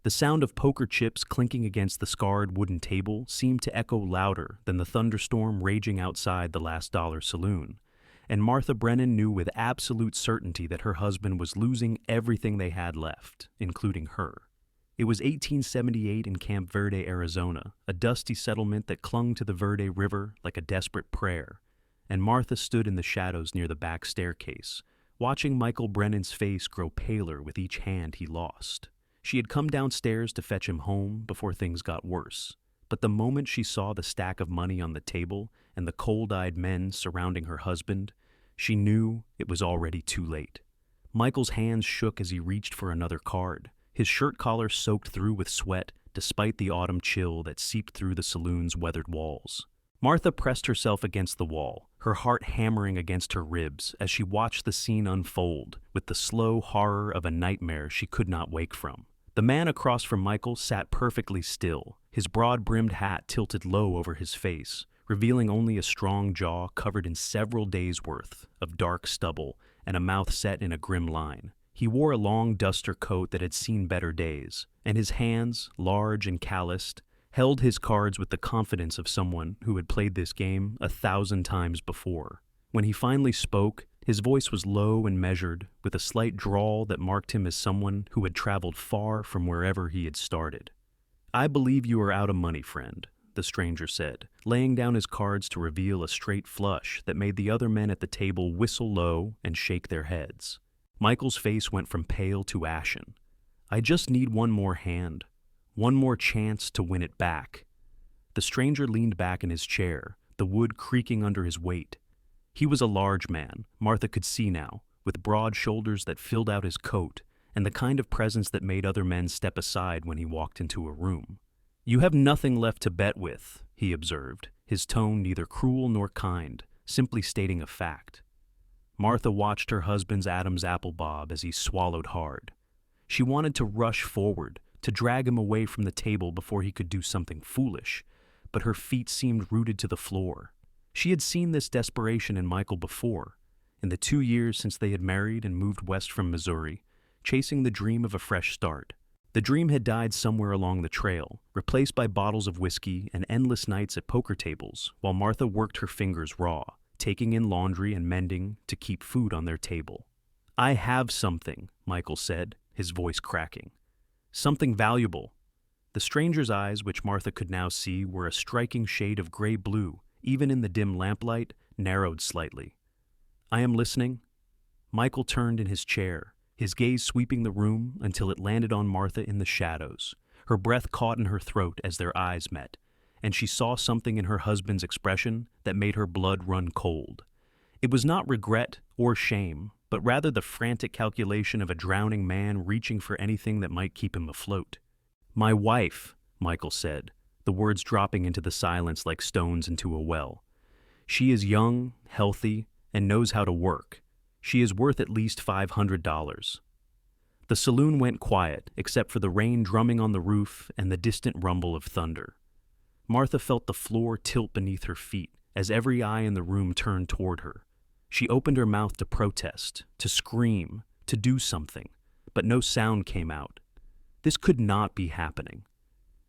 The sound of poker chips clinking against the scarred wooden table seemed to echo louder than the thunderstorm raging outside the Last Dollar Saloon, and Martha Brennan knew with absolute certainty that her husband was losing everything they had left, including her. It was 1878 in Camp Verde, Arizona, a dusty settlement that clung to the Verde River like a desperate prayer, and Martha stood in the shadows near the back staircase, watching Michael Brennan's face grow paler with each hand he lost. She had come downstairs to fetch him home before things got worse, but the moment she saw the stack of money on the table and the cold-eyed men surrounding her husband, she knew it was already too late. Michael's hands shook as he reached for another card, his shirt collar soaked through with sweat despite the autumn chill that seeped through the saloon's weathered walls. Martha pressed herself against the wall, her heart hammering against her ribs as she watched the scene unfold with the slow horror of a nightmare she could not wake from. The man across from Michael sat perfectly still, his broad-brimmed hat tilted low over his face, revealing only a strong jaw covered in several days' worth of dark stubble and a mouth set in a grim line. He wore a long duster coat that had seen better days, and his hands, large and calloused, held his cards with the confidence of someone who had played this game 1,000 times before. When he finally spoke, his voice was low and measured, with a slight drawl that marked him as someone who had traveled far from wherever he had started. "I believe you are out of money, friend," the stranger said, laying down his cards to reveal a straight flush that made the other men at the table whistle low and shake their heads. Michael's face went from pale to ashen. "I just need one more hand, one more chance to win it back." The stranger leaned back in his chair, the wood creaking under his weight. He was a large man, Martha could see now, with broad shoulders that filled out his coat, and the kind of presence that made other men step aside when he walked into a room. "You have nothing left to bet with," he observed, his tone neither cruel nor kind, simply stating a fact. Martha watched her husband's Adam's apple bob as he swallowed hard. She wanted to rush forward, to drag him away from the table before he could do something foolish, but her feet seemed rooted to the floor. She had seen this desperation in Michael before, in the 2 years since they had married and moved west from Missouri, chasing the dream of a fresh start. The dream had died somewhere along the trail, replaced by bottles of whiskey and endless nights at poker tables, while Martha worked her fingers raw, taking in laundry and mending to keep food on their table. "I have something," Michael said, his voice cracking. "Something valuable." The stranger's eyes, which Martha could now see, were a striking shade of gray-blue, even in the dim lamplight, narrowed slightly. "I am listening." Michael turned in his chair, his gaze sweeping the room until it landed on Martha in the shadows. Her breath caught in her throat as their eyes met, and she saw something in her husband's expression that made her blood run cold. It was not regret or shame, but rather the frantic calculation of a drowning man reaching for anything that might keep him afloat. "My wife," Michael said, the words dropping into the silence like stones into a well. "She is young, healthy, and knows how to work. She is worth at least $500. The saloon went quiet, except for the rain drumming on the roof and the distant rumble of thunder. Martha felt the floor tilt beneath her feet as every eye in the room turned toward her. She opened her mouth to protest, to scream, to do something, but no sound came out. This could not be happening.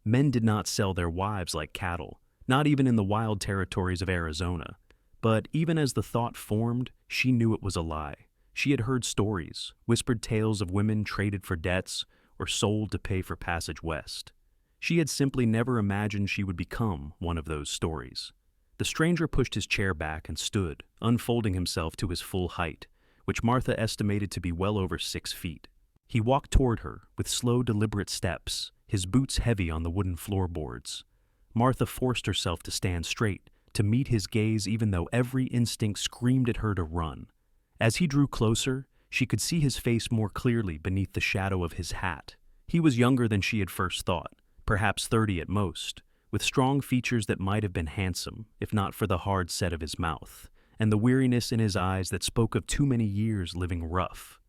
Men did not sell their wives like cattle, not even in the wild territories of Arizona. But even as the thought formed, she knew it was a lie. She had heard stories, whispered tales of women traded for debts or sold to pay for passage west. She had simply never imagined she would become one of those stories. The stranger pushed his chair back and stood, unfolding himself to his full height, which Martha estimated to be well over 6 feet. He walked toward her with slow, deliberate steps, his boots heavy on the wooden floorboards. Martha forced herself to stand straight, to meet his gaze even though every instinct screamed at her to run. As he drew closer, she could see his face more clearly beneath the shadow of his hat. He was younger than she had first thought, perhaps 30 at most, with strong features that might have been handsome, if not for the hard set of his mouth, and the weariness in his eyes that spoke of too many years living rough.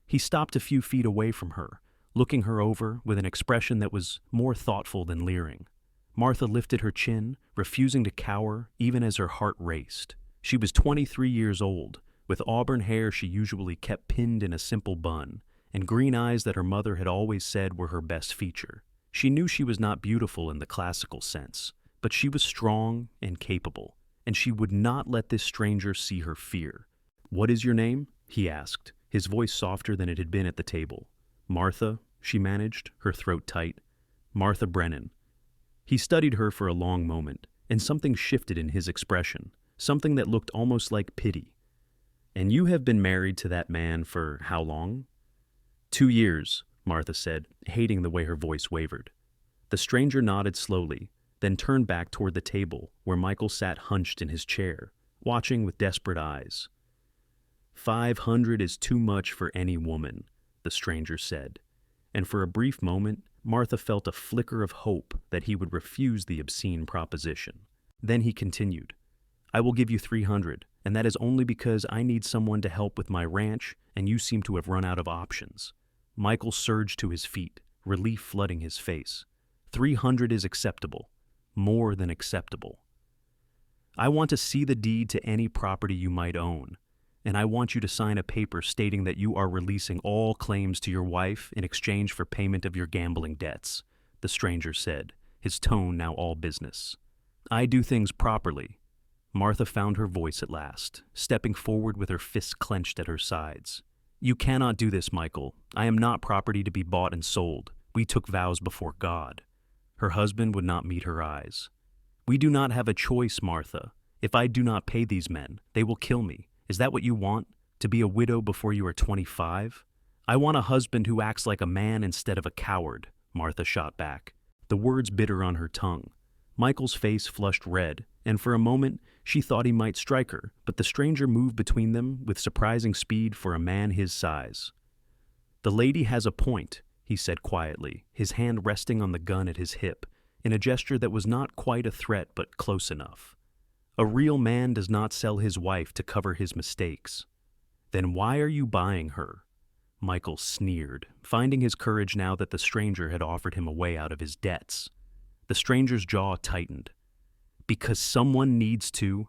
He stopped a few feet away from her, looking her over with an expression that was more thoughtful than leering. Martha lifted her chin, refusing to cower even as her heart raced. She was 23 years old, with auburn hair she usually kept pinned in a simple bun, and green eyes that her mother had always said were her best feature. She knew she was not beautiful in the classical sense, but she was strong and capable, and she would not let this stranger see her fear. "What is your name?" he asked, his voice softer than it had been at the table. "Martha," she managed, her throat tight. "Martha Brennan." He studied her for a long moment, and something shifted in his expression, something that looked almost like pity. "And you have been married to that man for how long?" 2 years, Martha said, hating the way her voice wavered. The stranger nodded slowly, then turned back toward the table where Michael sat hunched in his chair, watching with desperate eyes. 500 is too much for any woman, the stranger said, and for a brief moment Martha felt a flicker of hope that he would refuse the obscene proposition. Then he continued, "I will give you 300, and that is only because I need someone to help with my ranch, and you seem to have run out of options." Michael surged to his feet, relief flooding his face. 300 is acceptable. More than acceptable. "I want to see the deed to any property you might own, and I want you to sign a paper stating that you are releasing all claims to your wife in exchange for payment of your gambling debts," the stranger said, his tone now all business. "I do things properly." Martha found her voice at last, stepping forward with her fists clenched at her sides. "You cannot do this, Michael. I am not property to be bought and sold. We took vows before God." Her husband would not meet her eyes. "We do not have a choice, Martha. If I do not pay these men, they will kill me. Is that what you want? To be a widow before you are 25? "I want a husband who acts like a man instead of a coward," Martha shot back, the words bitter on her tongue. Michael's face flushed red, and for a moment she thought he might strike her, but the stranger moved between them with surprising speed for a man his size. "The lady has a point," he said quietly, his hand resting on the gun at his hip, in a gesture that was not quite a threat but close enough. "A real man does not sell his wife to cover his mistakes." "Then why are you buying her?" Michael sneered, finding his courage now that the stranger had offered him a way out of his debts. The stranger's jaw tightened. "Because someone needs to,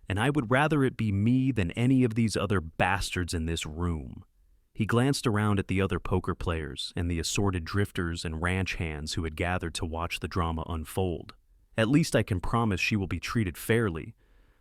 and I would rather it be me than any of these other bastards in this room." He glanced around at the other poker players and the assorted drifters and ranch hands who had gathered to watch the drama unfold. "At least I can promise she will be treated fairly."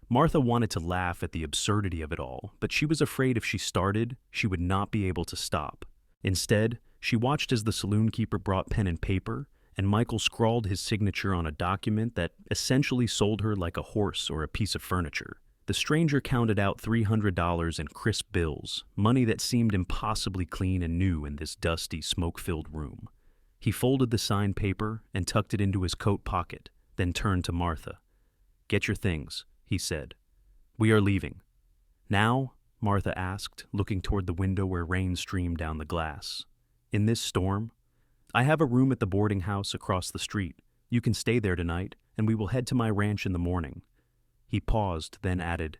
Martha wanted to laugh at the absurdity of it all, but she was afraid if she started, she would not be able to stop. Instead, she watched as the saloon keeper brought pen and paper, and Michael scrawled his signature on a document that essentially sold her like a horse or a piece of furniture. The stranger counted out $300 in crisp bills, money that seemed impossibly clean and new in this dusty, smoke-filled room. He folded the signed paper and tucked it into his coat pocket, then turned to Martha. "Get your things," he said. "We are leaving." "Now?" Martha asked, looking toward the window where rain streamed down the glass. "In this storm?" "I have a room at the boarding house across the street. You can stay there tonight, and we will head to my ranch in the morning." He paused, then added,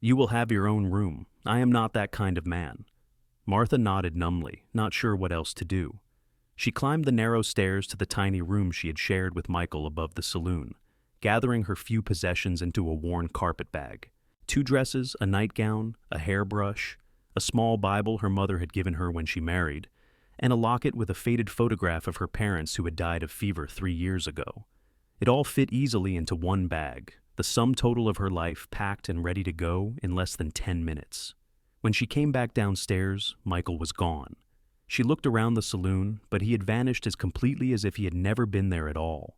"You will have your own room. I am not that kind of man." Martha nodded numbly, not sure what else to do. She climbed the narrow stairs to the tiny room she had shared with Michael above the saloon, gathering her few possessions into a worn carpet bag. 2 dresses, a nightgown, a hairbrush, a small Bible her mother had given her when she married, and a locket with a faded photograph of her parents who had died of fever 3 years ago. It all fit easily into one bag, the sum total of her life packed and ready to go in less than 10 minutes. When she came back downstairs, Michael was gone. She looked around the saloon, but he had vanished as completely as if he had never been there at all.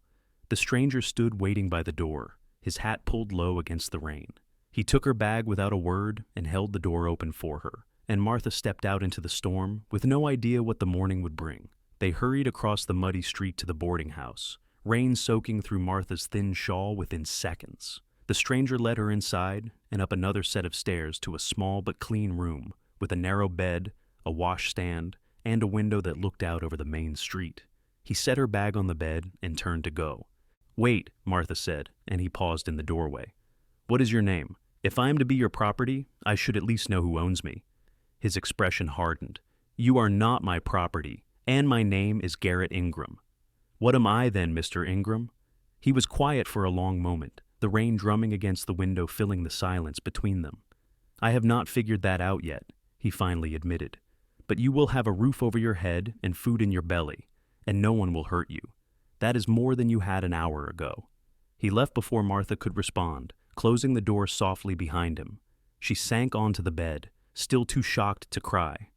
The stranger stood waiting by the door, his hat pulled low against the rain. He took her bag without a word and held the door open for her, and Martha stepped out into the storm with no idea what the morning would bring. They hurried across the muddy street to the boarding house, rain soaking through Martha's thin shawl within seconds. The stranger led her inside and up another set of stairs to a small but clean room with a narrow bed, a washstand, and a window that looked out over the main street. He set her bag on the bed and turned to go. "Wait," Martha said, and he paused in the doorway. "What is your name? If I am to be your property, I should at least know who owns me." His expression hardened. "You are not my property, and my name is Garrett Ingram." "What am I then, Mr. Ingram?" He was quiet for a long moment, the rain drumming against the window filling the silence between them. "I have not figured that out yet," he finally admitted. but you will have a roof over your head and food in your belly, and no one will hurt you. That is more than you had an hour ago." He left before Martha could respond, closing the door softly behind him. She sank onto the bed, still too shocked to cry,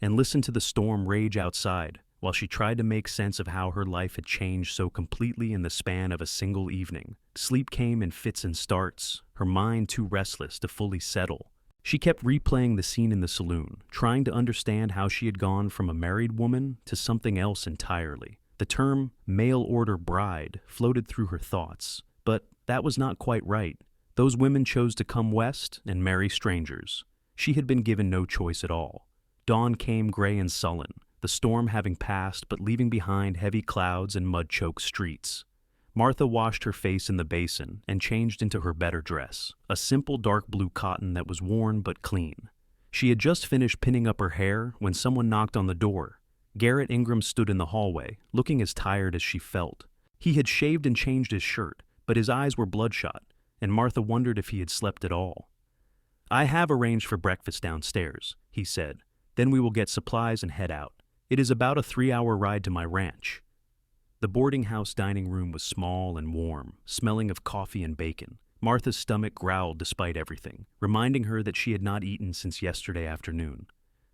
and listened to the storm rage outside while she tried to make sense of how her life had changed so completely in the span of a single evening. Sleep came in fits and starts, her mind too restless to fully settle. She kept replaying the scene in the saloon, trying to understand how she had gone from a married woman to something else entirely. The term mail-order bride floated through her thoughts, but that was not quite right. Those women chose to come west and marry strangers. She had been given no choice at all. Dawn came gray and sullen, the storm having passed but leaving behind heavy clouds and mud-choked streets. Martha washed her face in the basin and changed into her better dress, a simple dark blue cotton that was worn but clean. She had just finished pinning up her hair when someone knocked on the door. Garrett Ingram stood in the hallway, looking as tired as she felt. He had shaved and changed his shirt, but his eyes were bloodshot, and Martha wondered if he had slept at all. "I have arranged for breakfast downstairs," he said. "Then we will get supplies and head out. It is about a 3-hour ride to my ranch." The boarding house dining room was small and warm, smelling of coffee and bacon. Martha's stomach growled despite everything, reminding her that she had not eaten since yesterday afternoon.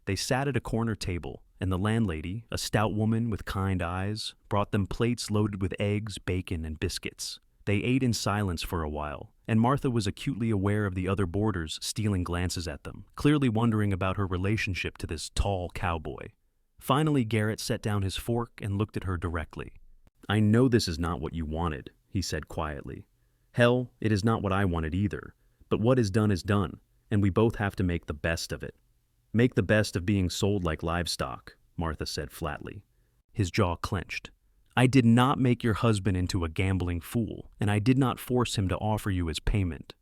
They sat at a corner table, and the landlady, a stout woman with kind eyes, brought them plates loaded with eggs, bacon, and biscuits. They ate in silence for a while, and Martha was acutely aware of the other boarders stealing glances at them, clearly wondering about her relationship to this tall cowboy. Finally, Garrett set down his fork and looked at her directly. "I know this is not what you wanted," he said quietly. "Hell, it is not what I wanted either. But what is done, and we both have to make the best of it." "Make the best of being sold like livestock," Martha said flatly. His jaw clenched. "I did not make your husband into a gambling fool, and I did not force him to offer you as payment.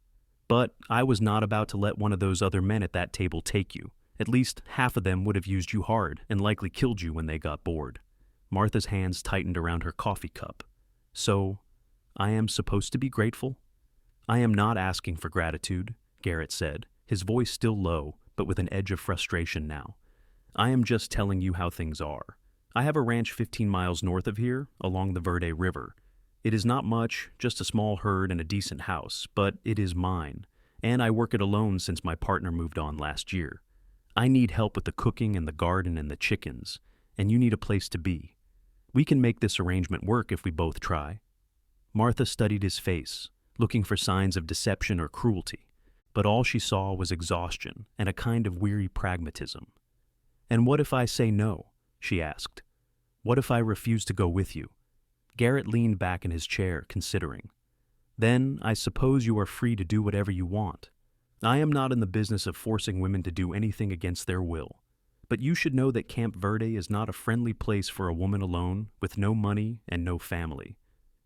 But I was not about to let one of those other men at that table take you. At least half of them would have used you hard and likely killed you when they got bored." Martha's hands tightened around her coffee cup. "So, I am supposed to be grateful?" "I am not asking for gratitude," Garrett said, his voice still low, but with an edge of frustration now. "I am just telling you how things are. I have a ranch 15 miles north of here, along the Verde River. It is not much, just a small herd and a decent house, but it is mine, and I work it alone since my partner moved on last year. I need help with the cooking and the garden and the chickens, and you need a place to be. We can make this arrangement work if we both try." Martha studied his face, looking for signs of deception or cruelty, but all she saw was exhaustion and a kind of weary pragmatism. "And what if I say no?" she asked. "What if I refuse to go with you?" Garrett leaned back in his chair, considering. "Then I suppose you are free to do whatever you want. I am not in the business of forcing women to do anything against their will. But you should know that Camp Verde is not a friendly place for a woman alone, with no money and no family.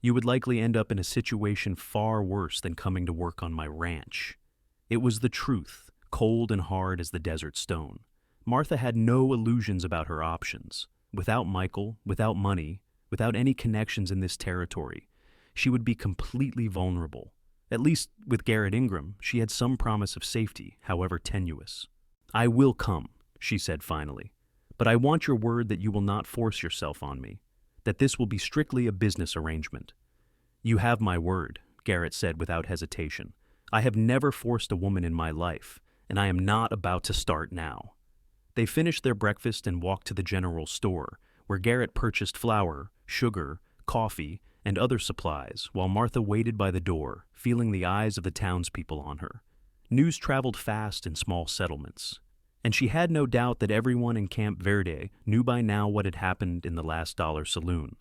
You would likely end up in a situation far worse than coming to work on my ranch." It was the truth, cold and hard as the desert stone. Martha had no illusions about her options. Without Michael, without money, without any connections in this territory, she would be completely vulnerable. At least with Garrett Ingram, she had some promise of safety, however tenuous. "I will come," she said finally, "but I want your word that you will not force yourself on me, that this will be strictly a business arrangement." "You have my word," Garrett said without hesitation. "I have never forced a woman in my life, and I am not about to start now." They finished their breakfast and walked to the general store, where Garrett purchased flour, sugar, coffee, and other supplies, while Martha waited by the door, feeling the eyes of the townspeople on her. News traveled fast in small settlements, and she had no doubt that everyone in Camp Verde knew by now what had happened in the Last Dollar Saloon.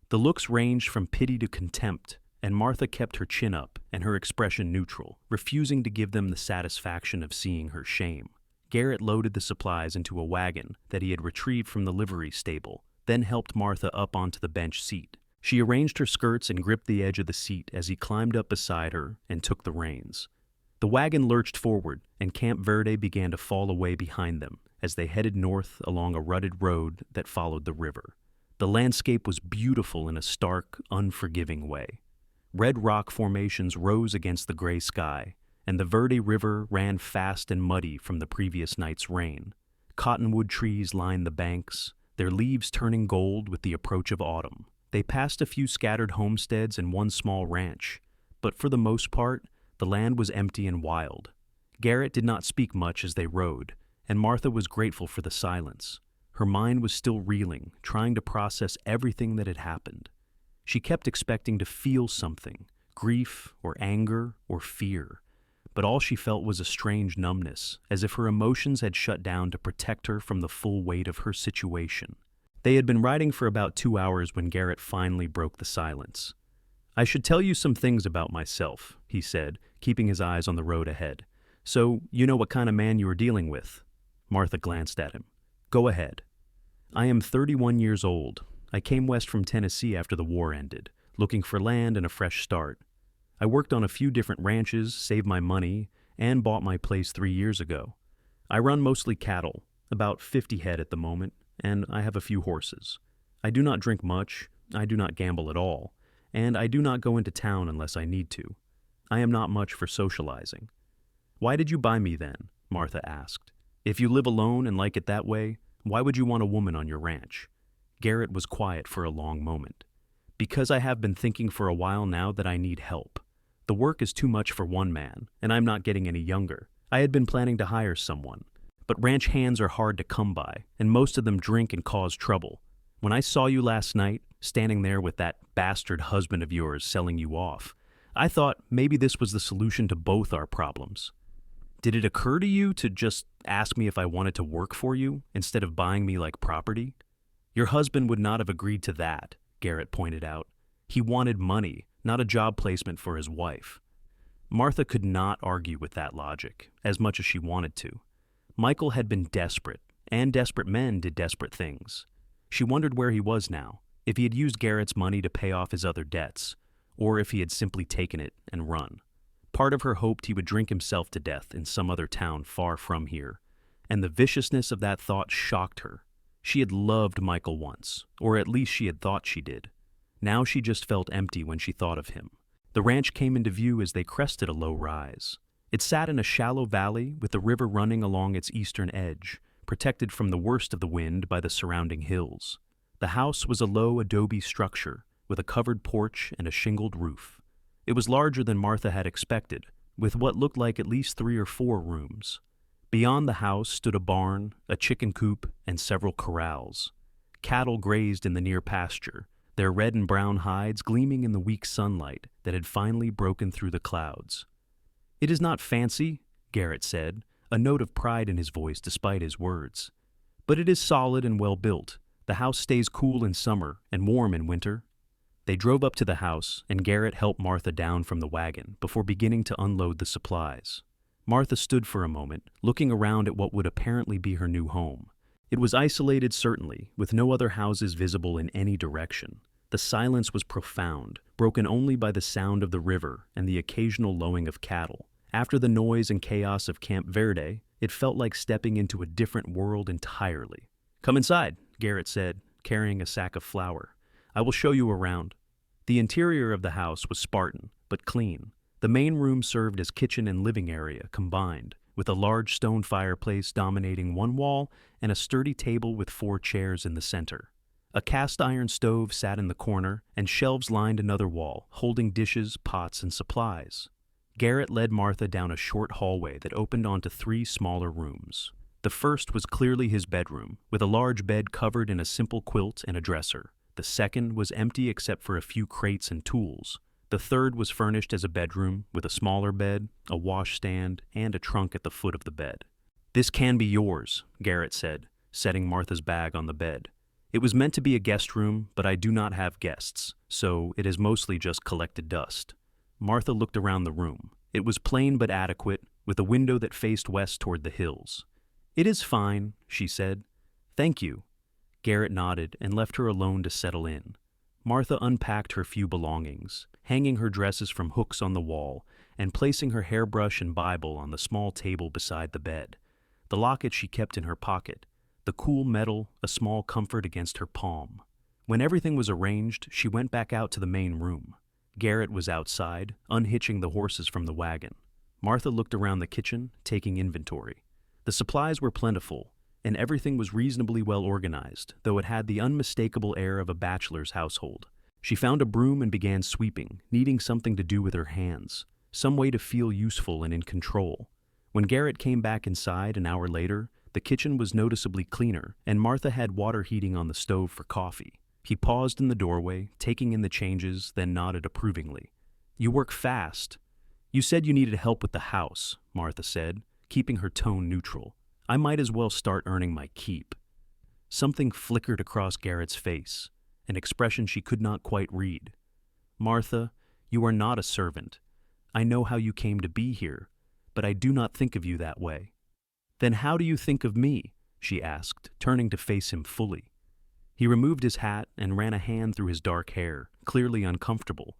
The looks ranged from pity to contempt, and Martha kept her chin up and her expression neutral, refusing to give them the satisfaction of seeing her shame. Garrett loaded the supplies into a wagon that he had retrieved from the livery stable, then helped Martha up onto the bench seat. She arranged her skirts and gripped the edge of the seat as he climbed up beside her and took the reins. The wagon lurched forward, and Camp Verde began to fall away behind them as they headed north along a rutted road that followed the river. The landscape was beautiful in a stark, unforgiving way. Red rock formations rose against the gray sky, and the Verde River ran fast and muddy from the previous night's rain. Cottonwood trees lined the banks, their leaves turning gold with the approach of autumn. They passed a few scattered homesteads and one small ranch, but for the most part, the land was empty and wild. Garrett did not speak much as they rode, and Martha was grateful for the silence. Her mind was still reeling, trying to process everything that had happened. She kept expecting to feel something, grief or anger or fear, but all she felt was a strange numbness, as if her emotions had shut down to protect her from the full weight of her situation. They had been riding for about 2 hours when Garrett finally broke the silence. "I should tell you some things about myself," he said, keeping his eyes on the road ahead. "So you know what kind of man you are dealing with." Martha glanced at him. "Go ahead." "I am 31 years old. I came west from Tennessee after the war ended, looking for land and a fresh start. I worked on a few different ranches, saved my money, and bought my place 3 years ago. I run mostly cattle, about 50 head at the moment, and I have a few horses. I do not drink much, I do not gamble at all, and I do not go into town unless I need to. I am not much for socializing." "Why did you buy me then?" Martha asked. "If you live alone and like it that way, why would you want a woman on your ranch?" Garrett was quiet for a long moment. "Because I have been thinking for a while now that I need help. The work is too much for one man, and I'm not getting any younger. I had been planning to hire someone, but ranch hands are hard to come by, and most of them drink and cause trouble. When I saw you last night, standing there with that bastard husband of yours selling you off, I thought maybe this was the solution to both our problems. Did it occur to you to just ask me if I wanted to work for you instead of buying me like property?" "Your husband would not have agreed to that," Garrett pointed out. "He wanted money, not a job placement for his wife." Martha could not argue with that logic, as much as she wanted to. Michael had been desperate, and desperate men did desperate things. She wondered where he was now, if he had used Garrett's money to pay off his other debts, or if he had simply taken it and run. Part of her hoped he would drink himself to death in some other town far from here, and the viciousness of that thought shocked her. She had loved Michael once, or at least she had thought she did. Now she just felt empty when she thought of him. The ranch came into view as they crested a low rise. It sat in a shallow valley with the river running along its eastern edge, protected from the worst of the wind by the surrounding hills. The house was a low adobe structure with a covered porch and a shingled roof. It was larger than Martha had expected, with what looked like at least 3 or 4 rooms. Beyond the house stood a barn, a chicken coop, and several corrals. Cattle grazed in the near pasture, their red and brown hides gleaming in the weak sunlight that had finally broken through the clouds. "It is not fancy," Garrett said, a note of pride in his voice despite his words. "But it is solid and well built. The house stays cool in summer and warm in winter." They drove up to the house, and Garrett helped Martha down from the wagon before beginning to unload the supplies. Martha stood for a moment, looking around at what would apparently be her new home. It was isolated, certainly, with no other houses visible in any direction. The silence was profound, broken only by the sound of the river and the occasional lowing of cattle. After the noise and chaos of Camp Verde, it felt like stepping into a different world entirely. "Come inside," Garrett said, carrying a sack of flour. "I will show you around." The interior of the house was Spartan, but clean. The main room served as kitchen and living area combined, with a large stone fireplace dominating one wall and a sturdy table with 4 chairs in the center. A cast-iron stove sat in the corner, and shelves lined another wall, holding dishes, pots, and supplies. Garrett led Martha down a short hallway that opened onto 3 smaller rooms. The first was clearly his bedroom, with a large bed covered in a simple quilt and a dresser. The second was empty except for a few crates and tools. The third was furnished as a bedroom, with a smaller bed, a washstand, and a trunk at the foot of the bed. "This can be yours," Garrett said, setting Martha's bag on the bed. "It was meant to be a guest room, but I do not have guests, so it is mostly just collected dust." Martha looked around the room. It was plain but adequate, with a window that faced west toward the hills. "It is fine," she said. "Thank you." Garrett nodded and left her alone to settle in. Martha unpacked her few belongings, hanging her dresses from hooks on the wall and placing her hairbrush and Bible on the small table beside the bed. The locket she kept in her pocket, the cool metal a small comfort against her palm. When everything was arranged, she went back out to the main room. Garrett was outside, unhitching the horses from the wagon. Martha looked around the kitchen, taking inventory. The supplies were plentiful. and everything was reasonably well organized, though it had the unmistakable air of a bachelor's household. She found a broom and began sweeping, needing something to do with her hands, some way to feel useful and in control. When Garrett came back inside an hour later, the kitchen was noticeably cleaner, and Martha had water heating on the stove for coffee. He paused in the doorway, taking in the changes, then nodded approvingly. "You work fast." "You said you needed help with the house," Martha said, keeping her tone neutral. "I might as well start earning my keep." Something flickered across Garrett's face, an expression she could not quite read. "Martha, you are not a servant. I know how you came to be here, but I do not think of you that way." "Then how do you think of me?" she asked, turning to face him fully. He removed his hat and ran a hand through his dark hair, clearly uncomfortable.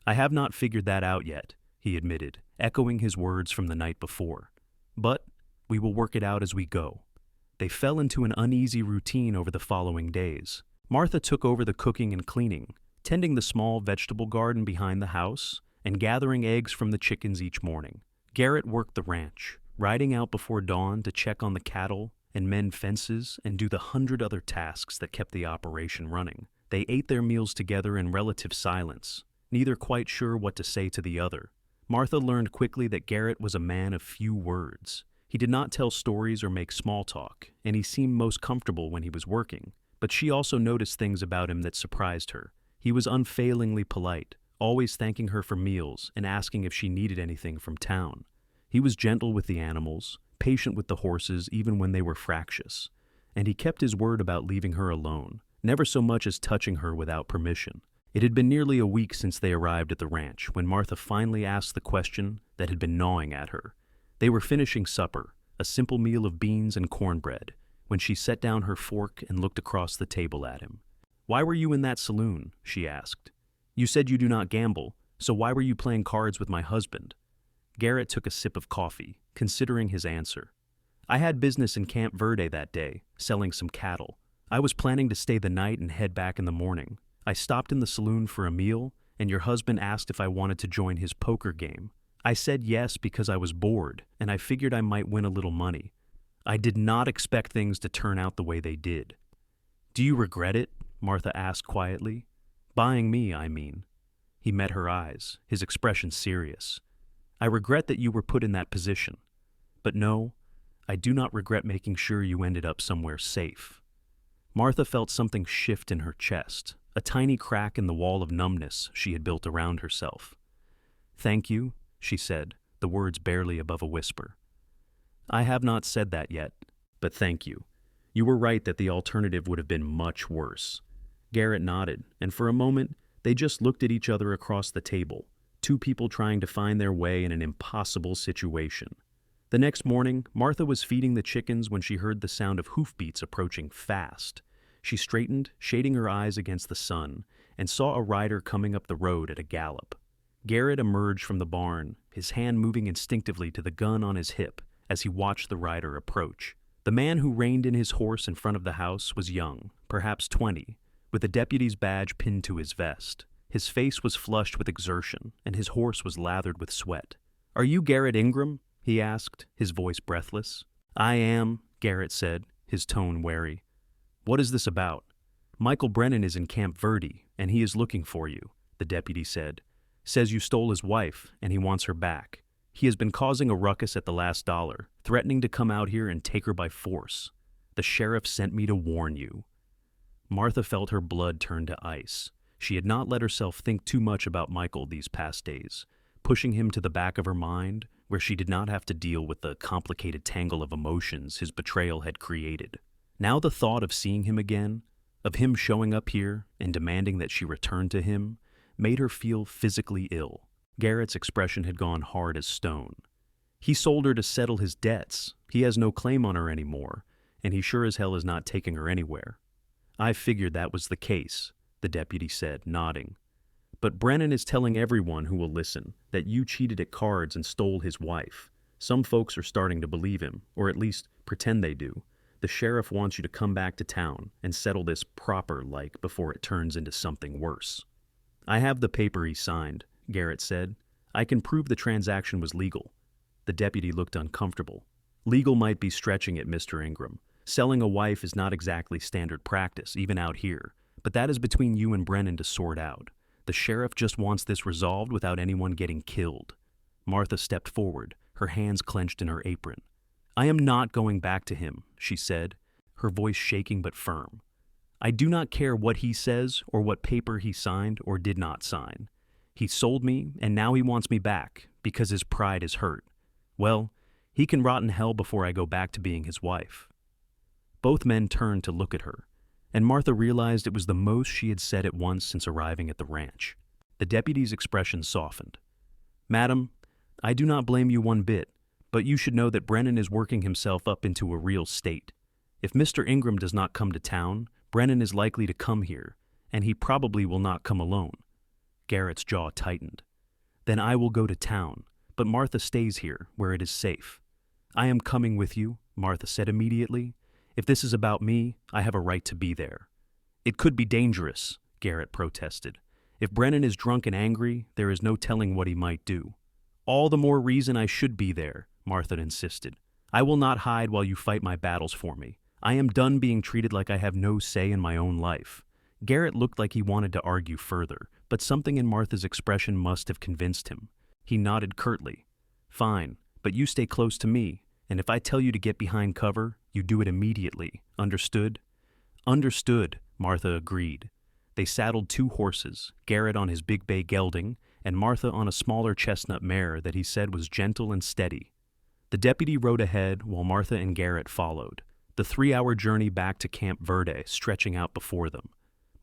"I have not figured that out yet," he admitted, echoing his words from the night before. "But we will work it out as we go." They fell into an uneasy routine over the following days. Martha took over the cooking and cleaning, tending the small vegetable garden behind the house and gathering eggs from the chickens each morning. Garrett worked the ranch, riding out before dawn to check on the cattle and mend fences and do the 100 other tasks that kept the operation running. They ate their meals together in relative silence, neither quite sure what to say to the other. Martha learned quickly that Garrett was a man of few words. He did not tell stories or make small talk, and he seemed most comfortable when he was working. But she also noticed things about him that surprised her. He was unfailingly polite, always thanking her for meals and asking if she needed anything from town. He was gentle with the animals, patient with the horses even when they were fractious, and he kept his word about leaving her alone, never so much as touching her without permission. It had been nearly a week since they arrived at the ranch when Martha finally asked the question that had been gnawing at her. They were finishing supper, a simple meal of beans and cornbread, when she set down her fork and looked across the table at him. "Why were you in that saloon?" she asked. "You said you do not gamble, so why were you playing cards with my husband?" Garrett took a sip of coffee, considering his answer. "I had business in Camp Verde that day, selling some cattle. I was planning to stay the night and head back in the morning. I stopped in the saloon for a meal, and your husband asked if I wanted to join his poker game. I said yes because I was bored, and I figured I might win a little money. I did not expect things to turn out the way they did." "Do you regret it?" Martha asked quietly. "Buying me, I mean." He met her eyes, his expression serious. "I regret that you were put in that position. But no, I do not regret making sure you ended up somewhere safe." Martha felt something shift in her chest, a tiny crack in the wall of numbness she had built around herself. "Thank you," she said, the words barely above a whisper. "I have not said that yet, but thank you. You were right that the alternative would have been much worse." Garrett nodded, and for a moment, they just looked at each other across the table, two people trying to find their way in an impossible situation. The next morning, Martha was feeding the chickens when she heard the sound of hoofbeats approaching fast. She straightened, shading her eyes against the sun, and saw a rider coming up the road at a gallop. Garrett emerged from the barn, his hand moving instinctively to the gun on his hip as he watched the rider approach. The man who reined in his horse in front of the house was young, perhaps 20, with a deputy's badge pinned to his vest. His face was flushed with exertion, and his horse was lathered with sweat. "Are you Garrett Ingram?" he asked, his voice breathless. "I am," Garrett said, his tone wary. "What is this about?" "Michael Brennan is in Camp Verde, and he is looking for you," the deputy said. "Says you stole his wife, and he wants her back. He has been causing a ruckus at the last dollar, threatening to come out here and take her by force. The sheriff sent me to warn you." Martha felt her blood turn to ice. She had not let herself think too much about Michael these past days, pushing him to the back of her mind, where she did not have to deal with the complicated tangle of emotions his betrayal had created. Now the thought of seeing him again, of him showing up here and demanding that she return to him, made her feel physically ill. Garrett's expression had gone hard as stone. "He sold her to settle his debts. He has no claim on her anymore, and he sure as hell is not taking her anywhere." "I figured that was the case," the deputy said, nodding. "But Brennan is telling everyone who will listen that you cheated at cards and stole his wife. Some folks are starting to believe him, or at least pretend they do. The sheriff wants you to come back to town and settle this proper-like before it turns into something worse." "I have the paper he signed," Garrett said. "I can prove the transaction was legal." The deputy looked uncomfortable. "Legal might be stretching it, Mr. Ingram. Selling a wife is not exactly standard practice, even out here, but that is between you and Brennan to sort out. The sheriff just wants this resolved without anyone getting killed. Martha stepped forward, her hands clenched in her apron. I am not going back to him, she said, her voice shaking but firm. I do not care what he says or what paper he signed or did not sign. He sold me, and now he wants me back because his pride is hurt. Well, he can rot in hell before I go back to being his wife. Both men turned to look at her, and Martha realized it was the most she had said at once since arriving at the ranch. The deputy's expression softened. Madam, I do not blame you one bit, but you should know that Brennan is working himself up into a real state. If Mr. Ingram does not come to town, Brennan is likely to come here, and he probably will not come alone. Garrett's jaw tightened. Then I will go to town, but Martha stays here, where it is safe. I am coming with you, Martha said immediately. If this is about me, I have a right to be there. It could be dangerous, Garrett protested. If Brennan is drunk and angry, there is no telling what he might do. All the more reason I should be there, Martha insisted. I will not hide while you fight my battles for me. I am done being treated like I have no say in my own life. Garrett looked like he wanted to argue further, but something in Martha's expression must have convinced him. He nodded curtly. Fine, but you stay close to me, and if I tell you to get behind cover, you do it immediately. Understood? Understood, Martha agreed. They saddled 2 horses, Garrett on his big bay gelding, and Martha on a smaller chestnut mare that he said was gentle and steady. The deputy rode ahead while Martha and Garrett followed, the 3-hour journey back to Camp Verde stretching out before them.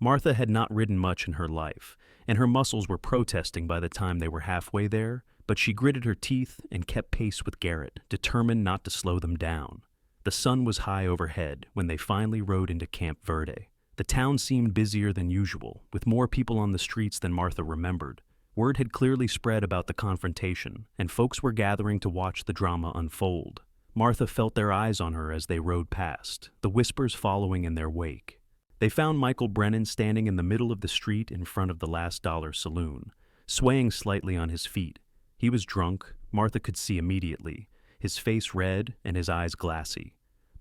Martha had not ridden much in her life, and her muscles were protesting by the time they were halfway there, but she gritted her teeth and kept pace with Garrett, determined not to slow them down. The sun was high overhead when they finally rode into Camp Verde. The town seemed busier than usual, with more people on the streets than Martha remembered. Word had clearly spread about the confrontation, and folks were gathering to watch the drama unfold. Martha felt their eyes on her as they rode past, the whispers following in their wake. They found Michael Brennan standing in the middle of the street in front of the Last Dollar Saloon, swaying slightly on his feet. He was drunk, Martha could see immediately, his face red and his eyes glassy.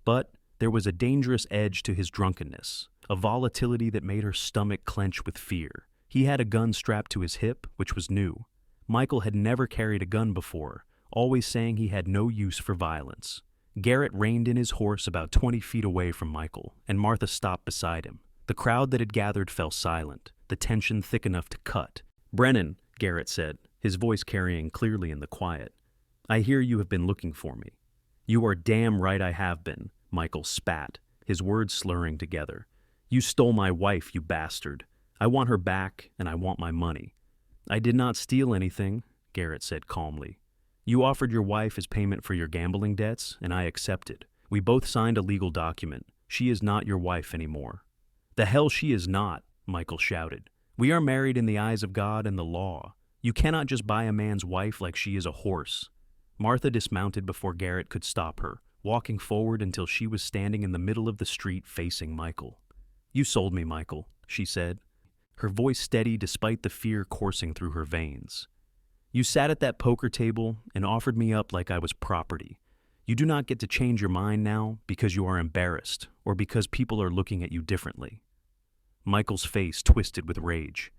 But there was a dangerous edge to his drunkenness, a volatility that made her stomach clench with fear. He had a gun strapped to his hip, which was new. Michael had never carried a gun before, always saying he had no use for violence. Garrett reined in his horse about 20 feet away from Michael, and Martha stopped beside him. The crowd that had gathered fell silent, the tension thick enough to cut. Brennan, Garrett said, his voice carrying clearly in the quiet. I hear you have been looking for me. You are damn right I have been, Michael spat, his words slurring together. You stole my wife, you bastard. I want her back, and I want my money. I did not steal anything, Garrett said calmly. You offered your wife as payment for your gambling debts, and I accepted. We both signed a legal document. She is not your wife anymore. The hell she is not, Michael shouted. We are married in the eyes of God and the law. You cannot just buy a man's wife like she is a horse. Martha dismounted before Garrett could stop her, walking forward until she was standing in the middle of the street facing Michael. You sold me, Michael, she said, her voice steady despite the fear coursing through her veins. You sat at that poker table and offered me up like I was property. You do not get to change your mind now because you are embarrassed or because people are looking at you differently. Michael's face twisted with rage.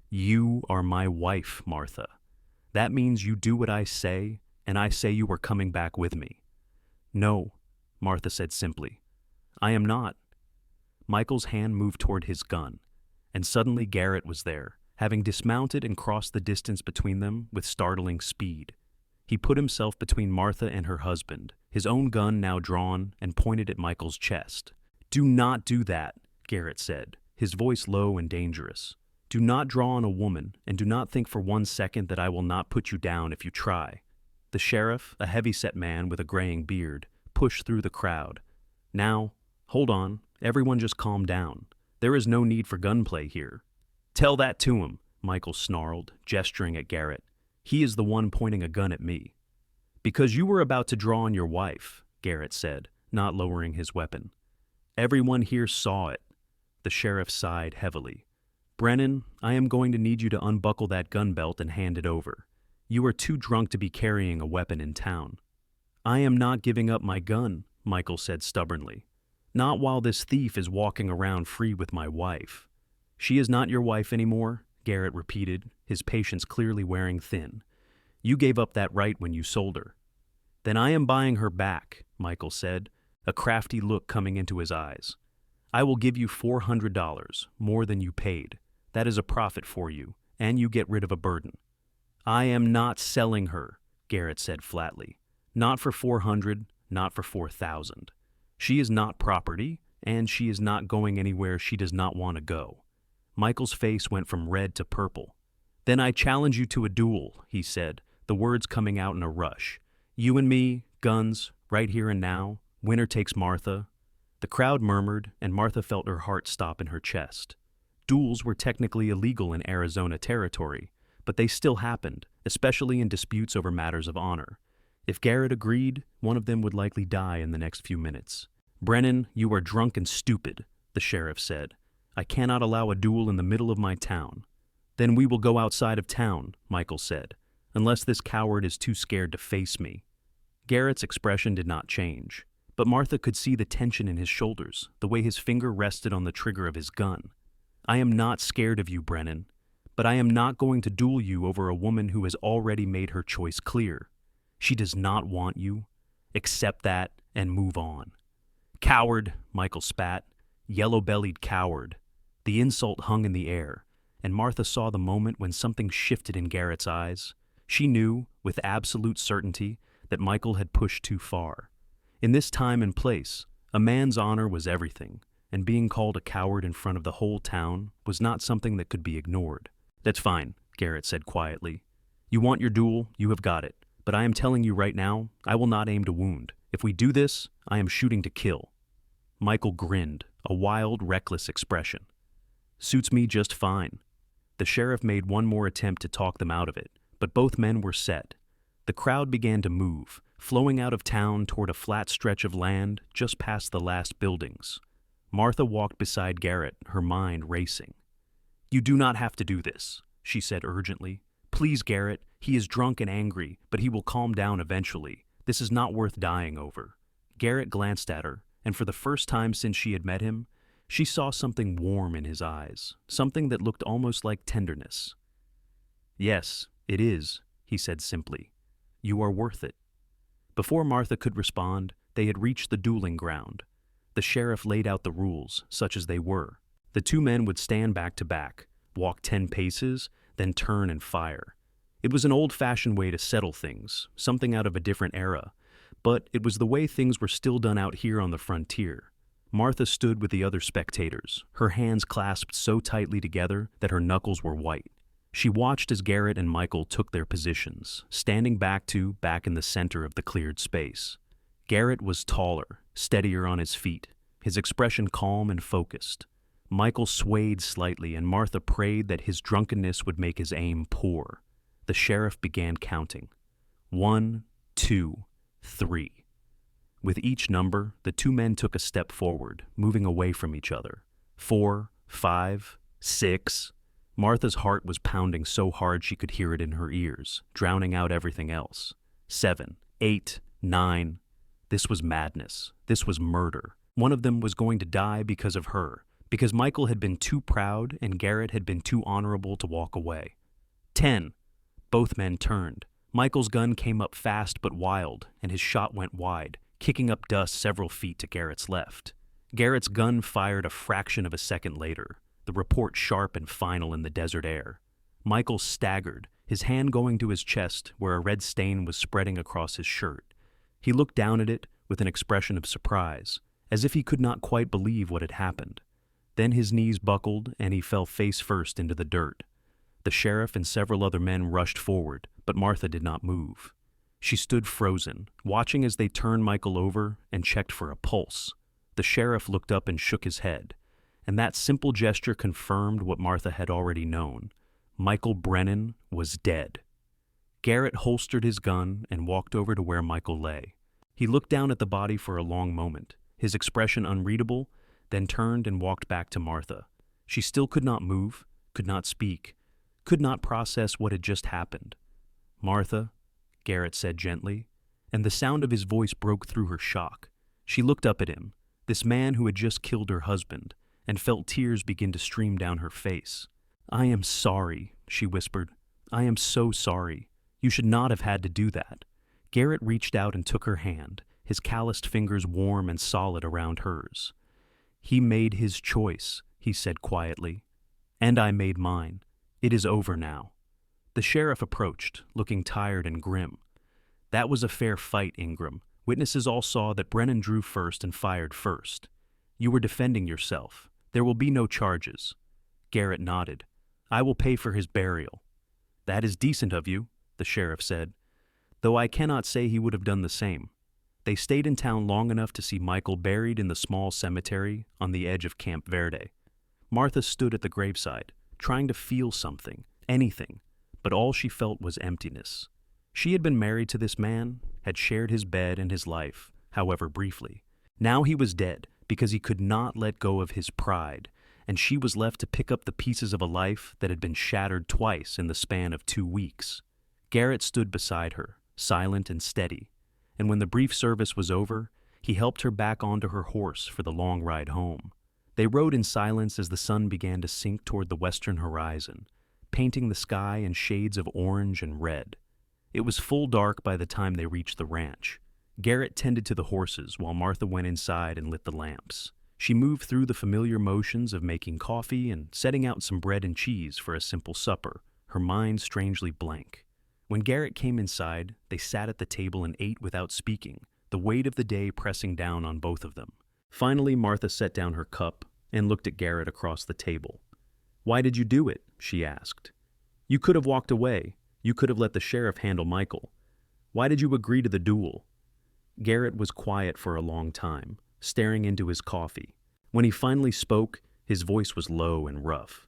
You are my wife, Martha. That means you do what I say, and I say you are coming back with me. No, Martha said simply. I am not. Michael's hand moved toward his gun, and suddenly Garrett was there, having dismounted and crossed the distance between them with startling speed. He put himself between Martha and her husband, his own gun now drawn, and pointed at Michael's chest. Do not do that, Garrett said, his voice low and dangerous. Do not draw on a woman, and do not think for 1 second that I will not put you down if you try. The sheriff, a heavy-set man with a graying beard, pushed through the crowd. Now, hold on, everyone just calm down. There is no need for gunplay here. Tell that to him, Michael snarled, gesturing at Garrett. He is the one pointing a gun at me. Because you were about to draw on your wife, Garrett said, not lowering his weapon. Everyone here saw it. The sheriff sighed heavily. Brennan, I am going to need you to unbuckle that gun belt and hand it over. You are too drunk to be carrying a weapon in town. I am not giving up my gun, Michael said stubbornly. Not while this thief is walking around free with my wife." "She is not your wife anymore," Garrett repeated, his patience clearly wearing thin. "You gave up that right when you sold her." "Then I am buying her back," Michael said, a crafty look coming into his eyes. "I will give you $400, more than you paid. That is a profit for you, and you get rid of a burden." "I am not selling her," Garrett said flatly. "Not for 400, not for 4,000. She is not property, and she is not going anywhere she does not want to go." Michael's face went from red to purple. "Then I challenge you to a duel," he said, the words coming out in a rush. "You and me, guns, right here and now. Winner takes Martha." The crowd murmured, and Martha felt her heart stop in her chest. Duels were technically illegal in Arizona territory, but they still happened, especially in disputes over matters of honor. If Garrett agreed, one of them would likely die in the next few minutes. "Brennan, you are drunk and stupid," the sheriff said. "I cannot allow a duel in the middle of my town." "Then we will go outside of town," Michael said, "unless this coward is too scared to face me." Garrett's expression did not change, but Martha could see the tension in his shoulders, the way his finger rested on the trigger of his gun. "I am not scared of you, Brennan, but I am not going to duel you over a woman who has already made her choice clear. She does not want you. Accept that and move on." "Coward," Michael spat. "Yellow-bellied coward." The insult hung in the air, and Martha saw the moment when something shifted in Garrett's eyes. She knew, with absolute certainty, that Michael had pushed too far. In this time and place, a man's honor was everything, and being called a coward in front of the whole town was not something that could be ignored. "That's fine," Garrett said quietly. "You want your duel, you have got it. But I am telling you right now, I will not aim to wound. If we do this, I am shooting to kill." Michael grinned, a wild, reckless expression. "Suits me just fine." The sheriff made one more attempt to talk them out of it, but both men were set. The crowd began to move, flowing out of town toward a flat stretch of land just past the last buildings. Martha walked beside Garrett, her mind racing. "You do not have to do this," she said urgently. "Please, Garrett, he is drunk and angry, but he will calm down eventually. This is not worth dying over." Garrett glanced at her, and for the first time since she had met him, she saw something warm in his eyes, something that looked almost like tenderness. "Yes, it is," he said simply. "You are worth it." Before Martha could respond, they had reached the dueling ground. The sheriff laid out the rules, such as they were. The two men would stand back to back, walk 10 paces, then turn and fire. It was an old-fashioned way to settle things, something out of a different era, but it was the way things were still done out here on the frontier. Martha stood with the other spectators, her hands clasped so tightly together that her knuckles were white. She watched as Garrett and Michael took their positions, standing back in the center of the cleared space. Garrett was taller, steadier on his feet, his expression calm and focused. Michael swayed slightly, and Martha prayed that his drunkenness would make his aim poor. The sheriff began counting. 1, 2, 3. With each number, the two men took a step forward, moving away from each other. 4, 5, 6. Martha's heart was pounding so hard she could hear it in her ears, drowning out everything else. 7, 8, 9. This was madness. This was murder. One of them was going to die because of her, because Michael had been too proud and Garrett had been too honorable to walk away. 10. Both men turned. Michael's gun came up fast but wild, and his shot went wide, kicking up dust several feet to Garrett's left. Garrett's gun fired a fraction of a second later, the report sharp and final in the desert air. Michael staggered, his hand going to his chest where a red stain was spreading across his shirt. He looked down at it with an expression of surprise, as if he could not quite believe what had happened. Then his knees buckled and he fell face first into the dirt. The sheriff and several other men rushed forward, but Martha did not move. She stood frozen, watching as they turned Michael over and checked for a pulse. The sheriff looked up and shook his head, and that simple gesture confirmed what Martha had already known. Michael Brennan was dead. Garrett holstered his gun and walked over to where Michael lay. He looked down at the body for a long moment, his expression unreadable, then turned and walked back to Martha. She still could not move, could not speak, could not process what had just happened. "Martha," Garrett said gently, and the sound of his voice broke through her shock. She looked up at him, this man who had just killed her husband, and felt tears begin to stream down her face. "I am sorry," she whispered. "I am so sorry. You should not have had to do that." Garrett reached out and took her hand, his calloused fingers warm and solid around hers. "He made his choice," he said quietly. "And I made mine. It is over now." The sheriff approached, looking tired and grim. "That was a fair fight, Ingram. Witnesses all saw that Brennan drew first and fired first. You were defending yourself. There will be no charges." Garrett nodded. "I will pay for his burial." "That is decent of you," the sheriff said, "though I cannot say he would have done the same." They stayed in town long enough to see Michael buried in the small cemetery on the edge of Camp Verde. Martha stood at the graveside, trying to feel something, anything, but all she felt was emptiness. She had been married to this man, had shared his bed and his life, however briefly. Now he was dead because he could not let go of his pride, and she was left to pick up the pieces of a life that had been shattered twice in the span of 2 weeks. Garrett stood beside her, silent and steady, and when the brief service was over, he helped her back onto her horse for the long ride home. They rode in silence as the sun began to sink toward the western horizon, painting the sky in shades of orange and red. It was full dark by the time they reached the ranch. Garrett tended to the horses while Martha went inside and lit the lamps. She moved through the familiar motions of making coffee and setting out some bread and cheese for a simple supper, her mind strangely blank. When Garrett came inside, they sat at the table and ate without speaking, the weight of the day pressing down on both of them. Finally, Martha set down her cup and looked at Garrett across the table. "Why did you do it?" she asked. "You could have walked away. You could have let the sheriff handle Michael. Why did you agree to the duel?" Garrett was quiet for a long time, staring into his coffee. When he finally spoke, his voice was low and rough.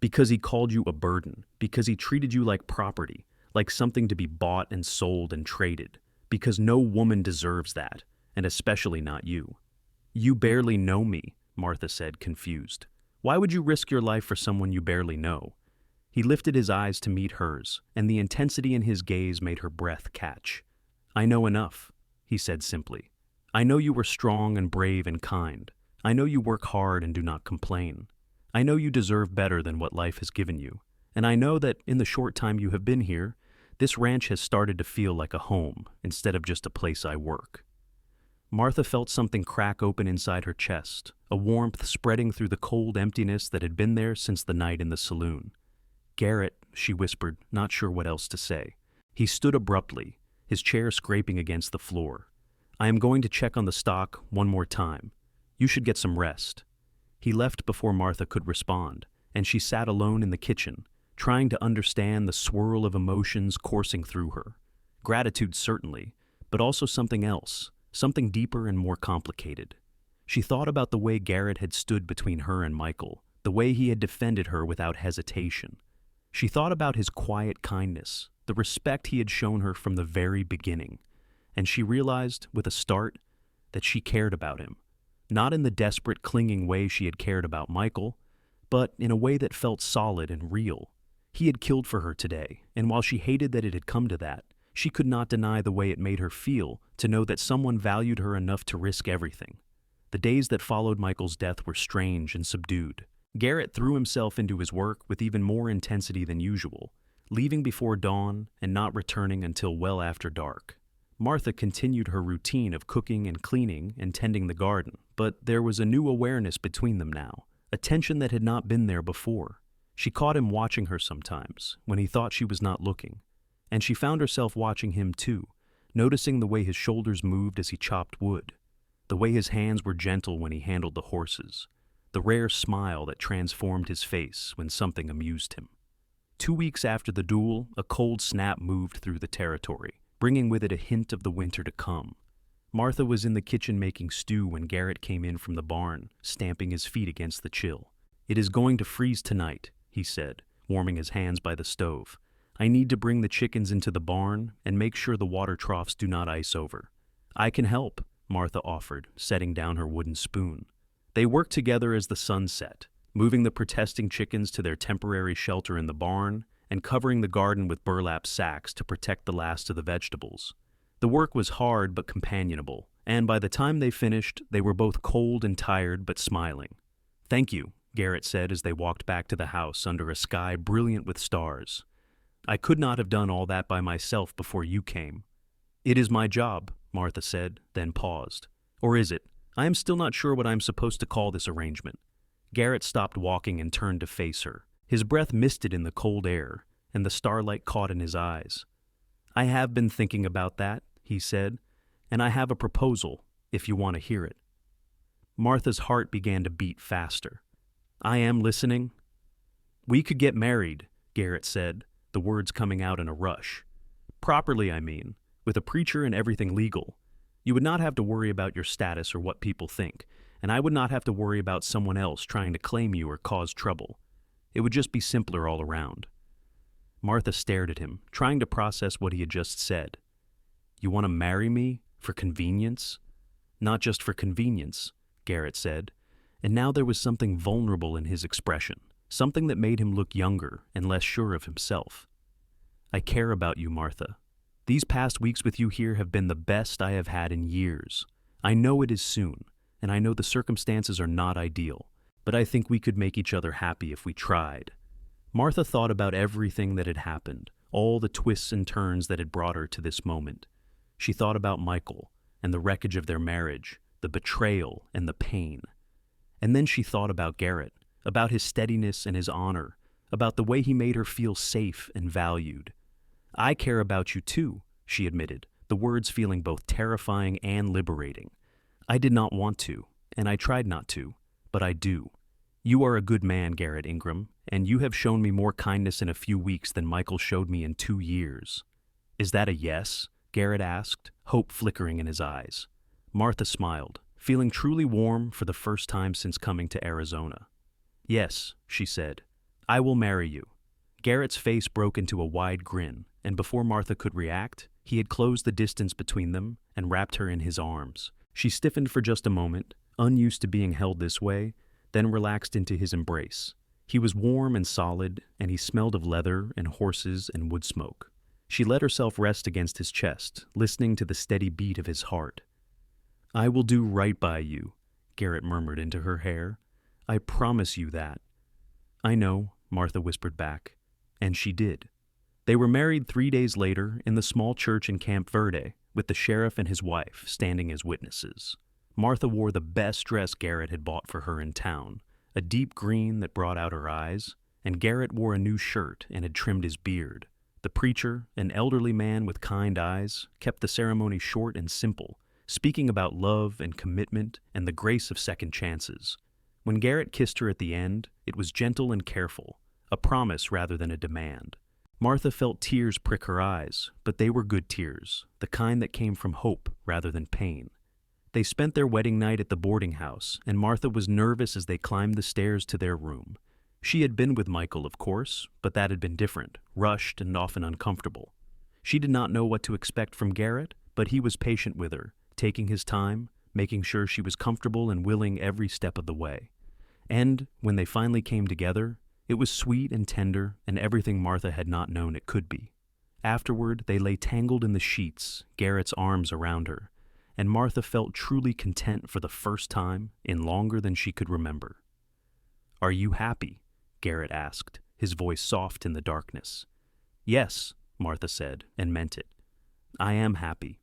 "Because he called you a burden, because he treated you like property, like something to be bought and sold and traded, because no woman deserves that, and especially not you." "You barely know me," Martha said, confused. "Why would you risk your life for someone you barely know?" He lifted his eyes to meet hers, and the intensity in his gaze made her breath catch. "I know enough," he said simply. "I know you were strong and brave and kind. I know you work hard and do not complain. I know you deserve better than what life has given you, and I know that in the short time you have been here, this ranch has started to feel like a home instead of just a place I work." Martha felt something crack open inside her chest, a warmth spreading through the cold emptiness that had been there since the night in the saloon. "Garrett," she whispered, not sure what else to say. He stood abruptly, his chair scraping against the floor. "I am going to check on the stock one more time. You should get some rest." He left before Martha could respond, and she sat alone in the kitchen, trying to understand the swirl of emotions coursing through her. Gratitude, certainly, but also something else, something deeper and more complicated. She thought about the way Garrett had stood between her and Michael, the way he had defended her without hesitation. She thought about his quiet kindness, the respect he had shown her from the very beginning, and she realized, with a start, that she cared about him, not in the desperate, clinging way she had cared about Michael, but in a way that felt solid and real. He had killed for her today, and while she hated that it had come to that, she could not deny the way it made her feel to know that someone valued her enough to risk everything. The days that followed Michael's death were strange and subdued. Garrett threw himself into his work with even more intensity than usual, leaving before dawn and not returning until well after dark. Martha continued her routine of cooking and cleaning and tending the garden, but there was a new awareness between them now, a tension that had not been there before. She caught him watching her sometimes, when he thought she was not looking, and she found herself watching him too, noticing the way his shoulders moved as he chopped wood, the way his hands were gentle when he handled the horses, the rare smile that transformed his face when something amused him. 2 weeks after the duel, a cold snap moved through the territory, bringing with it a hint of the winter to come. Martha was in the kitchen making stew when Garrett came in from the barn, stamping his feet against the chill. "It is going to freeze tonight," he said, warming his hands by the stove. "I need to bring the chickens into the barn and make sure the water troughs do not ice over." "I can help," Martha offered, setting down her wooden spoon. They worked together as the sun set, moving the protesting chickens to their temporary shelter in the barn and covering the garden with burlap sacks to protect the last of the vegetables. The work was hard but companionable, and by the time they finished, they were both cold and tired but smiling. "Thank you," Garrett said as they walked back to the house under a sky brilliant with stars. "I could not have done all that by myself before you came." "It is my job," Martha said, then paused. "Or is it? I am still not sure what I am supposed to call this arrangement." Garrett stopped walking and turned to face her. His breath misted in the cold air, and the starlight caught in his eyes. "I have been thinking about that," he said, "and I have a proposal, if you want to hear it." Martha's heart began to beat faster. "I am listening." "We could get married," Garrett said, the words coming out in a rush. "Properly, I mean, with a preacher and everything legal. You would not have to worry about your status or what people think, and I would not have to worry about someone else trying to claim you or cause trouble. It would just be simpler all around." Martha stared at him, trying to process what he had just said. "You want to marry me for convenience?" "Not just for convenience," Garrett said, and now there was something vulnerable in his expression, something that made him look younger and less sure of himself. "I care about you, Martha. These past weeks with you here have been the best I have had in years. I know it is soon, and I know the circumstances are not ideal, but I think we could make each other happy if we tried." Martha thought about everything that had happened, all the twists and turns that had brought her to this moment. She thought about Michael and the wreckage of their marriage, the betrayal and the pain. And then she thought about Garrett, about his steadiness and his honor, about the way he made her feel safe and valued. "I care about you too," she admitted, the words feeling both terrifying and liberating. "I did not want to, and I tried not to, but I do. You are a good man, Garrett Ingram, and you have shown me more kindness in a few weeks than Michael showed me in 2 years. "Is that a yes?" Garrett asked, hope flickering in his eyes. Martha smiled, feeling truly warm for the first time since coming to Arizona. "Yes," she said. "I will marry you." Garrett's face broke into a wide grin, and before Martha could react, he had closed the distance between them and wrapped her in his arms. She stiffened for just a moment, unused to being held this way, then relaxed into his embrace. He was warm and solid, and he smelled of leather and horses and wood smoke. She let herself rest against his chest, listening to the steady beat of his heart. "I will do right by you," Garrett murmured into her hair. "I promise you that." "I know," Martha whispered back. And she did. They were married 3 days later in the small church in Camp Verde, with the sheriff and his wife standing as witnesses. Martha wore the best dress Garrett had bought for her in town, a deep green that brought out her eyes, and Garrett wore a new shirt and had trimmed his beard. The preacher, an elderly man with kind eyes, kept the ceremony short and simple, speaking about love and commitment and the grace of second chances. When Garrett kissed her at the end, it was gentle and careful, a promise rather than a demand. Martha felt tears prick her eyes, but they were good tears, the kind that came from hope rather than pain. They spent their wedding night at the boarding house, and Martha was nervous as they climbed the stairs to their room. She had been with Michael, of course, but that had been different, rushed and often uncomfortable. She did not know what to expect from Garrett, but he was patient with her, taking his time, making sure she was comfortable and willing every step of the way. And, when they finally came together, it was sweet and tender and everything Martha had not known it could be. Afterward, they lay tangled in the sheets, Garrett's arms around her, and Martha felt truly content for the first time in longer than she could remember. "Are you happy?" Garrett asked, his voice soft in the darkness. "Yes," Martha said, and meant it. "I am happy."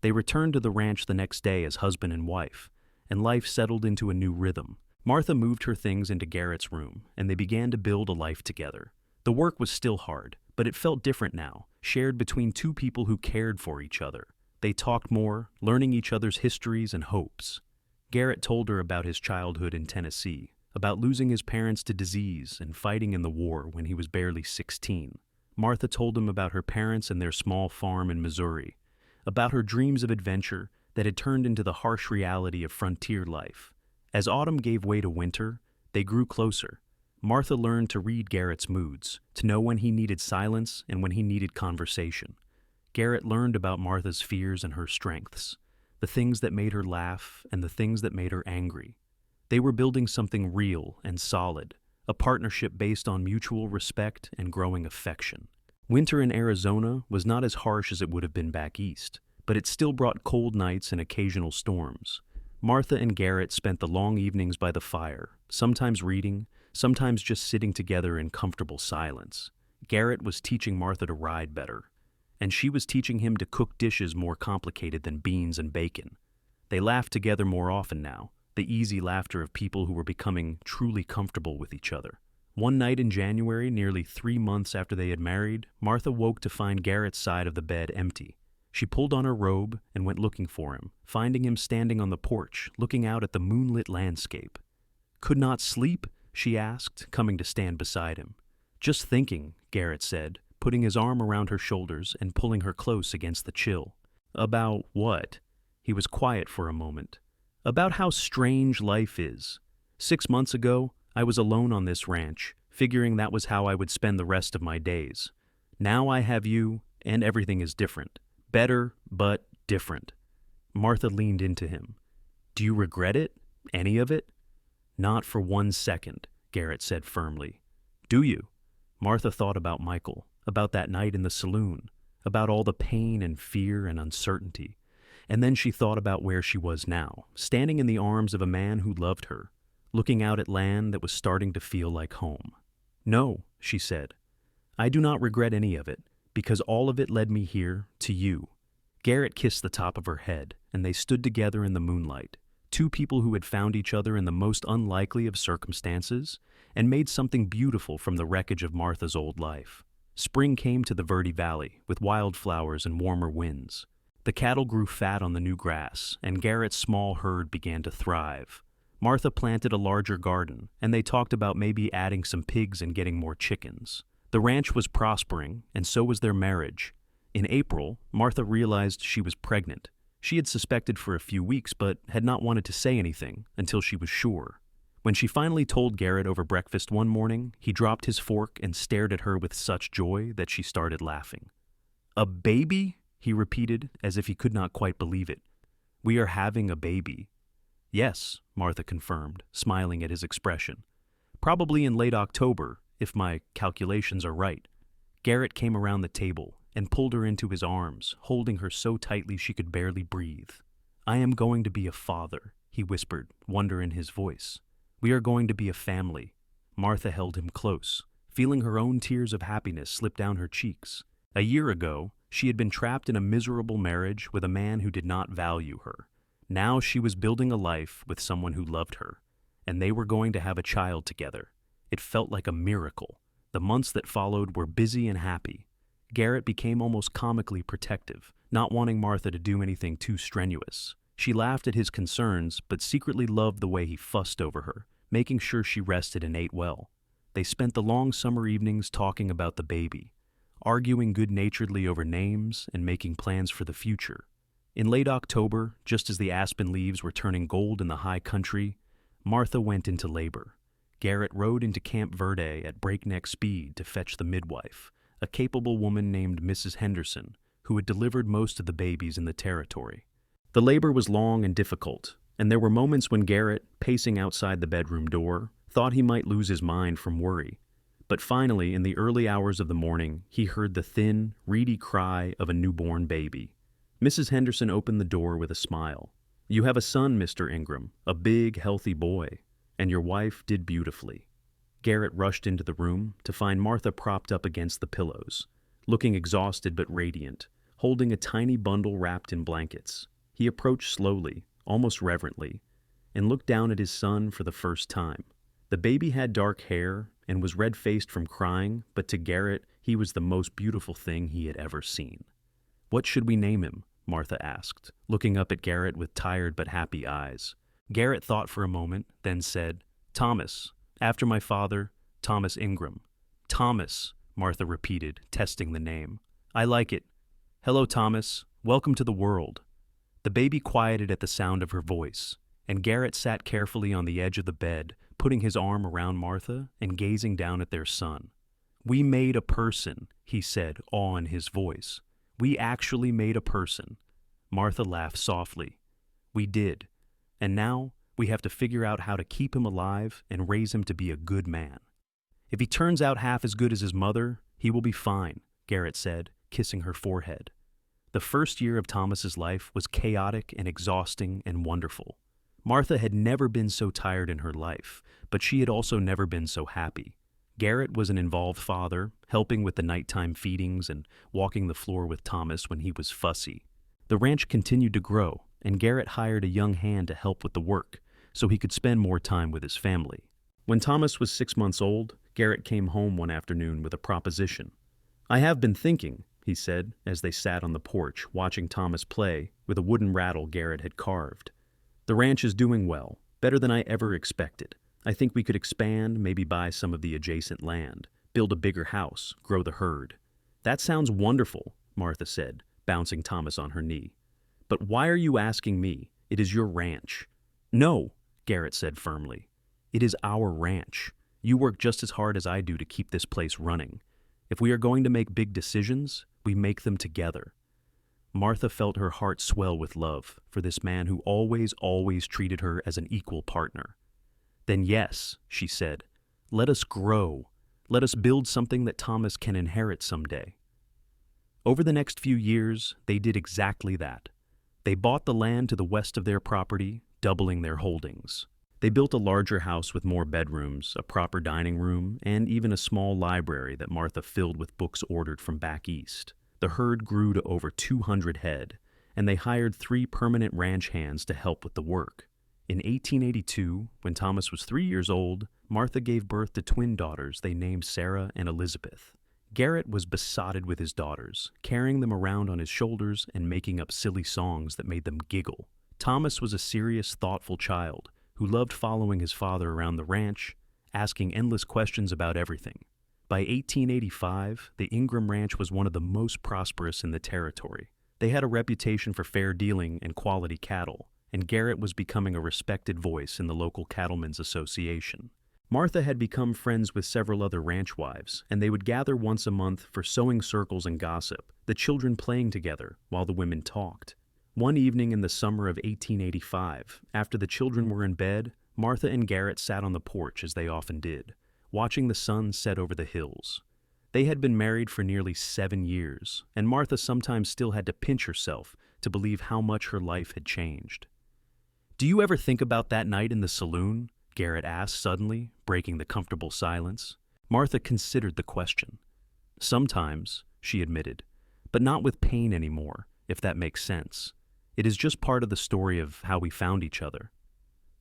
They returned to the ranch the next day as husband and wife, and life settled into a new rhythm. Martha moved her things into Garrett's room, and they began to build a life together. The work was still hard, but it felt different now, shared between two people who cared for each other. They talked more, learning each other's histories and hopes. Garrett told her about his childhood in Tennessee, about losing his parents to disease and fighting in the war when he was barely 16. Martha told him about her parents and their small farm in Missouri, about her dreams of adventure that had turned into the harsh reality of frontier life. As autumn gave way to winter, they grew closer. Martha learned to read Garrett's moods, to know when he needed silence and when he needed conversation. Garrett learned about Martha's fears and her strengths, the things that made her laugh and the things that made her angry. They were building something real and solid, a partnership based on mutual respect and growing affection. Winter in Arizona was not as harsh as it would have been back east, but it still brought cold nights and occasional storms. Martha and Garrett spent the long evenings by the fire, sometimes reading, sometimes just sitting together in comfortable silence. Garrett was teaching Martha to ride better, and she was teaching him to cook dishes more complicated than beans and bacon. They laughed together more often now, the easy laughter of people who were becoming truly comfortable with each other. One night in January, nearly 3 months after they had married, Martha woke to find Garrett's side of the bed empty. She pulled on her robe and went looking for him, finding him standing on the porch, looking out at the moonlit landscape. "Could not sleep?" she asked, coming to stand beside him. "Just thinking," Garrett said, putting his arm around her shoulders and pulling her close against the chill. "About what?" He was quiet for a moment. "About how strange life is. 6 months ago, I was alone on this ranch, figuring that was how I would spend the rest of my days. Now I have you, and everything is different. Better, but different." Martha leaned into him. "Do you regret it? Any of it?" "Not for 1 second," Garrett said firmly. "Do you?" Martha thought about Michael, about that night in the saloon, about all the pain and fear and uncertainty. And then she thought about where she was now, standing in the arms of a man who loved her, looking out at land that was starting to feel like home. "No," she said. "I do not regret any of it, because all of it led me here, to you." Garrett kissed the top of her head, and they stood together in the moonlight, two people who had found each other in the most unlikely of circumstances and made something beautiful from the wreckage of Martha's old life. Spring came to the Verde Valley with wildflowers and warmer winds. The cattle grew fat on the new grass, and Garrett's small herd began to thrive. Martha planted a larger garden, and they talked about maybe adding some pigs and getting more chickens. The ranch was prospering, and so was their marriage. In April, Martha realized she was pregnant. She had suspected for a few weeks, but had not wanted to say anything until she was sure. When she finally told Garrett over breakfast one morning, he dropped his fork and stared at her with such joy that she started laughing. "A baby?" he repeated, as if he could not quite believe it. "We are having a baby." "Yes," Martha confirmed, smiling at his expression. "Probably in late October, if my calculations are right." Garrett came around the table and pulled her into his arms, holding her so tightly she could barely breathe. "I am going to be a father," he whispered, wonder in his voice. "We are going to be a family." Martha held him close, feeling her own tears of happiness slip down her cheeks. A year ago, she had been trapped in a miserable marriage with a man who did not value her. Now she was building a life with someone who loved her, and they were going to have a child together. It felt like a miracle. The months that followed were busy and happy. Garrett became almost comically protective, not wanting Martha to do anything too strenuous. She laughed at his concerns, but secretly loved the way he fussed over her, making sure she rested and ate well. They spent the long summer evenings talking about the baby, arguing good-naturedly over names and making plans for the future. In late October, just as the aspen leaves were turning gold in the high country, Martha went into labor. Garrett rode into Camp Verde at breakneck speed to fetch the midwife, a capable woman named Mrs. Henderson, who had delivered most of the babies in the territory. The labor was long and difficult, and there were moments when Garrett, pacing outside the bedroom door, thought he might lose his mind from worry. But finally, in the early hours of the morning, he heard the thin, reedy cry of a newborn baby. Mrs. Henderson opened the door with a smile. "You have a son, Mr. Ingram, a big, healthy boy, and your wife did beautifully." Garrett rushed into the room to find Martha propped up against the pillows, looking exhausted but radiant, holding a tiny bundle wrapped in blankets. He approached slowly, almost reverently, and looked down at his son for the first time. The baby had dark hair and was red-faced from crying, but to Garrett, he was the most beautiful thing he had ever seen. "What should we name him?" Martha asked, looking up at Garrett with tired but happy eyes. Garrett thought for a moment, then said, "Thomas, after my father, Thomas Ingram." "Thomas," Martha repeated, testing the name. "I like it. Hello, Thomas. Welcome to the world." The baby quieted at the sound of her voice, and Garrett sat carefully on the edge of the bed, putting his arm around Martha and gazing down at their son. "We made a person," he said, awe in his voice. "We actually made a person." Martha laughed softly. "We did. And now we have to figure out how to keep him alive and raise him to be a good man. If he turns out half as good as his mother, he will be fine," Garrett said, kissing her forehead. The first year of Thomas's life was chaotic and exhausting and wonderful. Martha had never been so tired in her life, but she had also never been so happy. Garrett was an involved father, helping with the nighttime feedings and walking the floor with Thomas when he was fussy. The ranch continued to grow, and Garrett hired a young hand to help with the work, so he could spend more time with his family. When Thomas was 6 months old, Garrett came home one afternoon with a proposition. "I have been thinking," he said, as they sat on the porch watching Thomas play with a wooden rattle Garrett had carved. "The ranch is doing well, better than I ever expected. I think we could expand, maybe buy some of the adjacent land, build a bigger house, grow the herd." "That sounds wonderful," Martha said, bouncing Thomas on her knee. "But why are you asking me? It is your ranch." "No," Garrett said firmly. "It is our ranch. You work just as hard as I do to keep this place running. If we are going to make big decisions, we make them together." Martha felt her heart swell with love for this man who always treated her as an equal partner. "Then yes," she said, "let us grow. Let us build something that Thomas can inherit someday." Over the next few years, they did exactly that. They bought the land to the west of their property, doubling their holdings. They built a larger house with more bedrooms, a proper dining room, and even a small library that Martha filled with books ordered from back east. The herd grew to over 200 head, and they hired 3 permanent ranch hands to help with the work. In 1882, when Thomas was 3 years old, Martha gave birth to twin daughters they named Sarah and Elizabeth. Garrett was besotted with his daughters, carrying them around on his shoulders and making up silly songs that made them giggle. Thomas was a serious, thoughtful child who loved following his father around the ranch, asking endless questions about everything. By 1885, the Ingram Ranch was one of the most prosperous in the territory. They had a reputation for fair dealing and quality cattle, and Garrett was becoming a respected voice in the local cattlemen's association. Martha had become friends with several other ranch wives, and they would gather once a month for sewing circles and gossip, the children playing together while the women talked. One evening in the summer of 1885, after the children were in bed, Martha and Garrett sat on the porch as they often did, watching the sun set over the hills. They had been married for nearly 7 years, and Martha sometimes still had to pinch herself to believe how much her life had changed. "Do you ever think about that night in the saloon?" Garrett asked suddenly, breaking the comfortable silence. Martha considered the question. "Sometimes," she admitted, "but not with pain anymore, if that makes sense. It is just part of the story of how we found each other."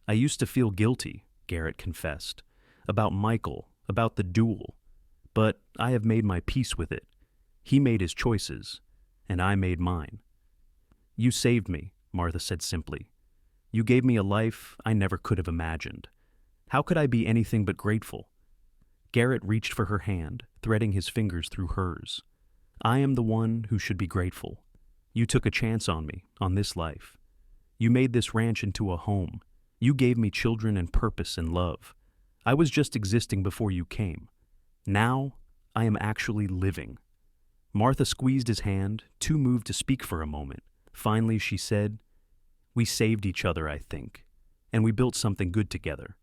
"I used to feel guilty," Garrett confessed, "about Michael, about the duel. But I have made my peace with it. He made his choices, and I made mine." "You saved me," Martha said simply. "You gave me a life I never could have imagined. How could I be anything but grateful?" Garrett reached for her hand, threading his fingers through hers. "I am the one who should be grateful. You took a chance on me, on this life. You made this ranch into a home. You gave me children and purpose and love. I was just existing before you came. Now, I am actually living." Martha squeezed his hand, too moved to speak for a moment. Finally, she said, "We saved each other, I think, and we built something good together."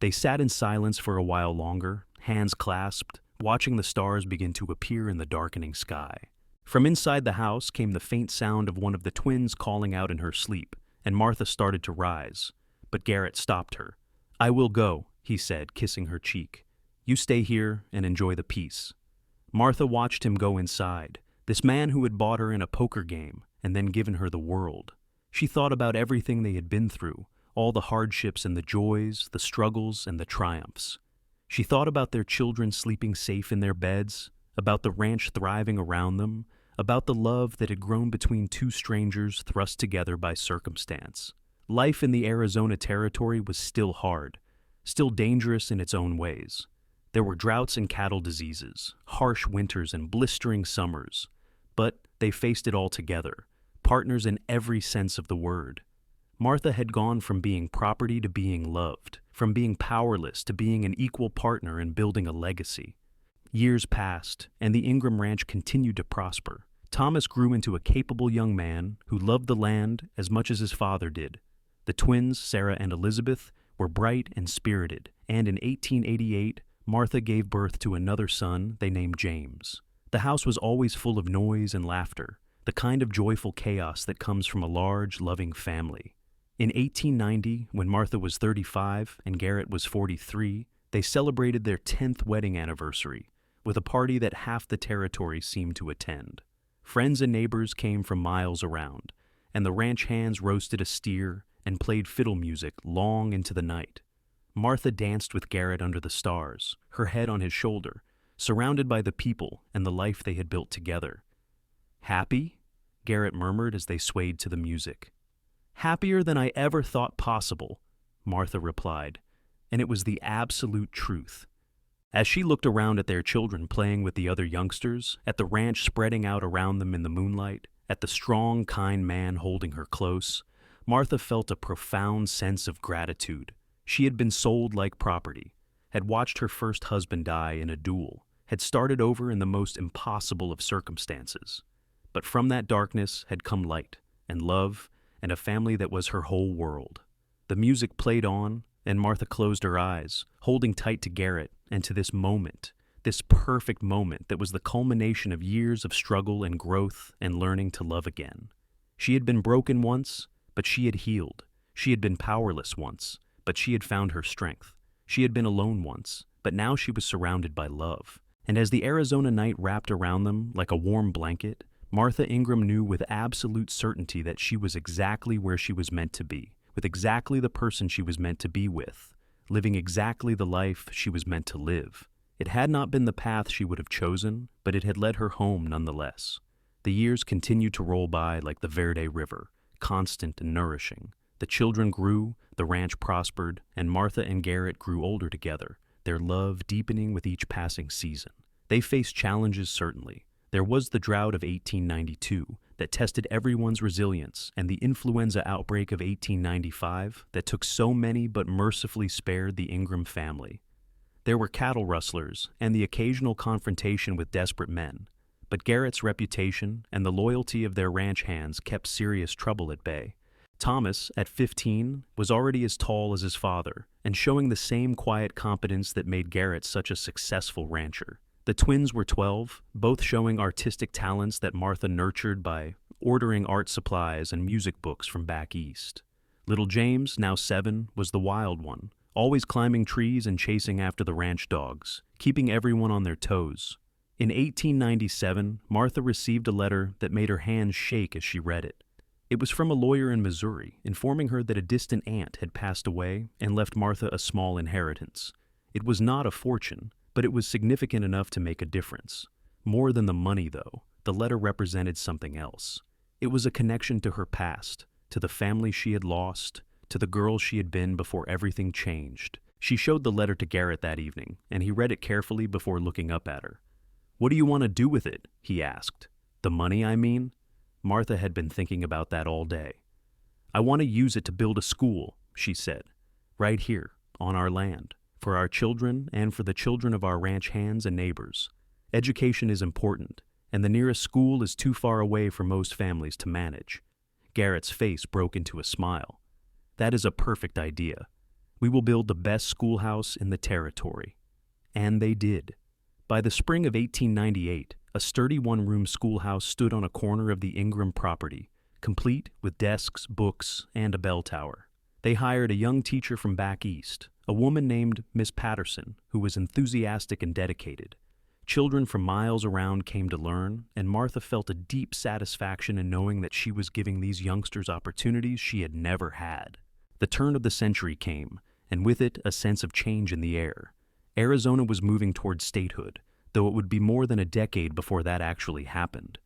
They sat in silence for a while longer, hands clasped, watching the stars begin to appear in the darkening sky. From inside the house came the faint sound of one of the twins calling out in her sleep, and Martha started to rise. But Garrett stopped her. "I will go," he said, kissing her cheek. "You stay here and enjoy the peace." Martha watched him go inside, this man who had bought her in a poker game and then given her the world. She thought about everything they had been through, all the hardships and the joys, the struggles and the triumphs. She thought about their children sleeping safe in their beds, about the ranch thriving around them, about the love that had grown between 2 strangers thrust together by circumstance. Life in the Arizona territory was still hard, still dangerous in its own ways. There were droughts and cattle diseases, harsh winters and blistering summers, but they faced it all together, partners in every sense of the word. Martha had gone from being property to being loved, from being powerless to being an equal partner in building a legacy. Years passed, and the Ingram Ranch continued to prosper. Thomas grew into a capable young man who loved the land as much as his father did. The twins, Sarah and Elizabeth, were bright and spirited, and in 1888, Martha gave birth to another son they named James. The house was always full of noise and laughter. the kind of joyful chaos that comes from a large, loving family. In 1890, when Martha was 35 and Garrett was 43, they celebrated their 10th wedding anniversary with a party that half the territory seemed to attend. Friends and neighbors came from miles around, and the ranch hands roasted a steer and played fiddle music long into the night. Martha danced with Garrett under the stars, her head on his shoulder, surrounded by the people and the life they had built together. "Happy?" Garrett murmured as they swayed to the music. "Happier than I ever thought possible," Martha replied, and it was the absolute truth. As she looked around at their children playing with the other youngsters, at the ranch spreading out around them in the moonlight, at the strong, kind man holding her close, Martha felt a profound sense of gratitude. She had been sold like property, had watched her first husband die in a duel, had started over in the most impossible of circumstances. But from that darkness had come light and love and a family that was her whole world. The music played on, and Martha closed her eyes, holding tight to Garrett and to this moment, this perfect moment that was the culmination of years of struggle and growth and learning to love again. She had been broken once, but she had healed. She had been powerless once, but she had found her strength. She had been alone once, but now she was surrounded by love. And as the Arizona night wrapped around them like a warm blanket, Martha Ingram knew with absolute certainty that she was exactly where she was meant to be, with exactly the person she was meant to be with, living exactly the life she was meant to live. It had not been the path she would have chosen, but it had led her home nonetheless. The years continued to roll by like the Verde River, constant and nourishing. The children grew, the ranch prospered, and Martha and Garrett grew older together, their love deepening with each passing season. They faced challenges, certainly. There was the drought of 1892 that tested everyone's resilience, and the influenza outbreak of 1895 that took so many but mercifully spared the Ingram family. There were cattle rustlers and the occasional confrontation with desperate men, but Garrett's reputation and the loyalty of their ranch hands kept serious trouble at bay. Thomas, at 15, was already as tall as his father and showing the same quiet competence that made Garrett such a successful rancher. The twins were 12, both showing artistic talents that Martha nurtured by ordering art supplies and music books from back east. Little James, now 7, was the wild one, always climbing trees and chasing after the ranch dogs, keeping everyone on their toes. In 1897, Martha received a letter that made her hands shake as she read it. It was from a lawyer in Missouri, informing her that a distant aunt had passed away and left Martha a small inheritance. It was not a fortune, but it was significant enough to make a difference. More than the money, though, the letter represented something else. It was a connection to her past, to the family she had lost, to the girl she had been before everything changed. She showed the letter to Garrett that evening, and he read it carefully before looking up at her. "What do you want to do with it?" he asked. "The money, I mean?" Martha had been thinking about that all day. "I want to use it to build a school," she said, "right here, on our land, for our children and for the children of our ranch hands and neighbors. Education is important, and the nearest school is too far away for most families to manage." Garrett's face broke into a smile. "That is a perfect idea. We will build the best schoolhouse in the territory." And they did. By the spring of 1898, a sturdy one-room schoolhouse stood on a corner of the Ingram property, complete with desks, books, and a bell tower. They hired a young teacher from back east, a woman named Miss Patterson, who was enthusiastic and dedicated. Children from miles around came to learn, and Martha felt a deep satisfaction in knowing that she was giving these youngsters opportunities she had never had. The turn of the century came, and with it a sense of change in the air. Arizona was moving towards statehood, though it would be more than a decade before that actually happened.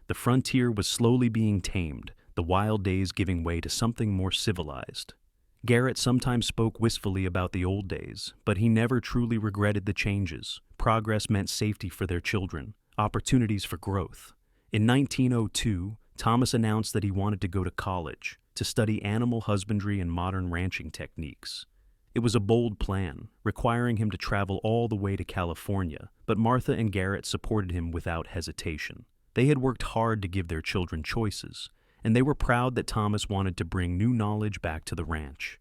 The frontier was slowly being tamed, the wild days giving way to something more civilized. Garrett sometimes spoke wistfully about the old days, but he never truly regretted the changes. Progress meant safety for their children, opportunities for growth. In 1902, Thomas announced that he wanted to go to college, to study animal husbandry and modern ranching techniques. It was a bold plan, requiring him to travel all the way to California, but Martha and Garrett supported him without hesitation. They had worked hard to give their children choices, and they were proud that Thomas wanted to bring new knowledge back to the ranch.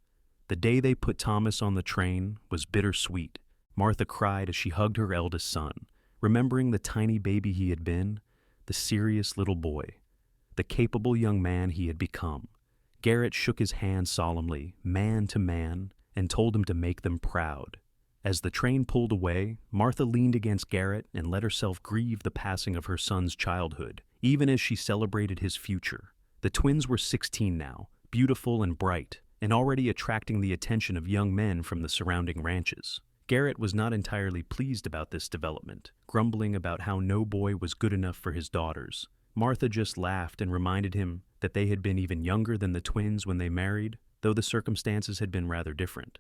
The day they put Thomas on the train was bittersweet. Martha cried as she hugged her eldest son, remembering the tiny baby he had been, the serious little boy. the capable young man he had become. Garrett shook his hand solemnly, man to man, and told him to make them proud. As the train pulled away, Martha leaned against Garrett and let herself grieve the passing of her son's childhood, even as she celebrated his future. The twins were 16 now, beautiful and bright, and already attracting the attention of young men from the surrounding ranches. Garrett was not entirely pleased about this development, grumbling about how no boy was good enough for his daughters. Martha just laughed and reminded him that they had been even younger than the twins when they married, though the circumstances had been rather different.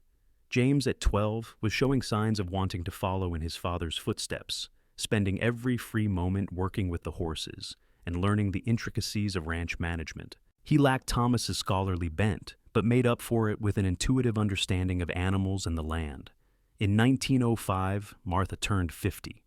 James, at 12, was showing signs of wanting to follow in his father's footsteps, spending every free moment working with the horses and learning the intricacies of ranch management. He lacked Thomas's scholarly bent, but made up for it with an intuitive understanding of animals and the land. In 1905, Martha turned 50.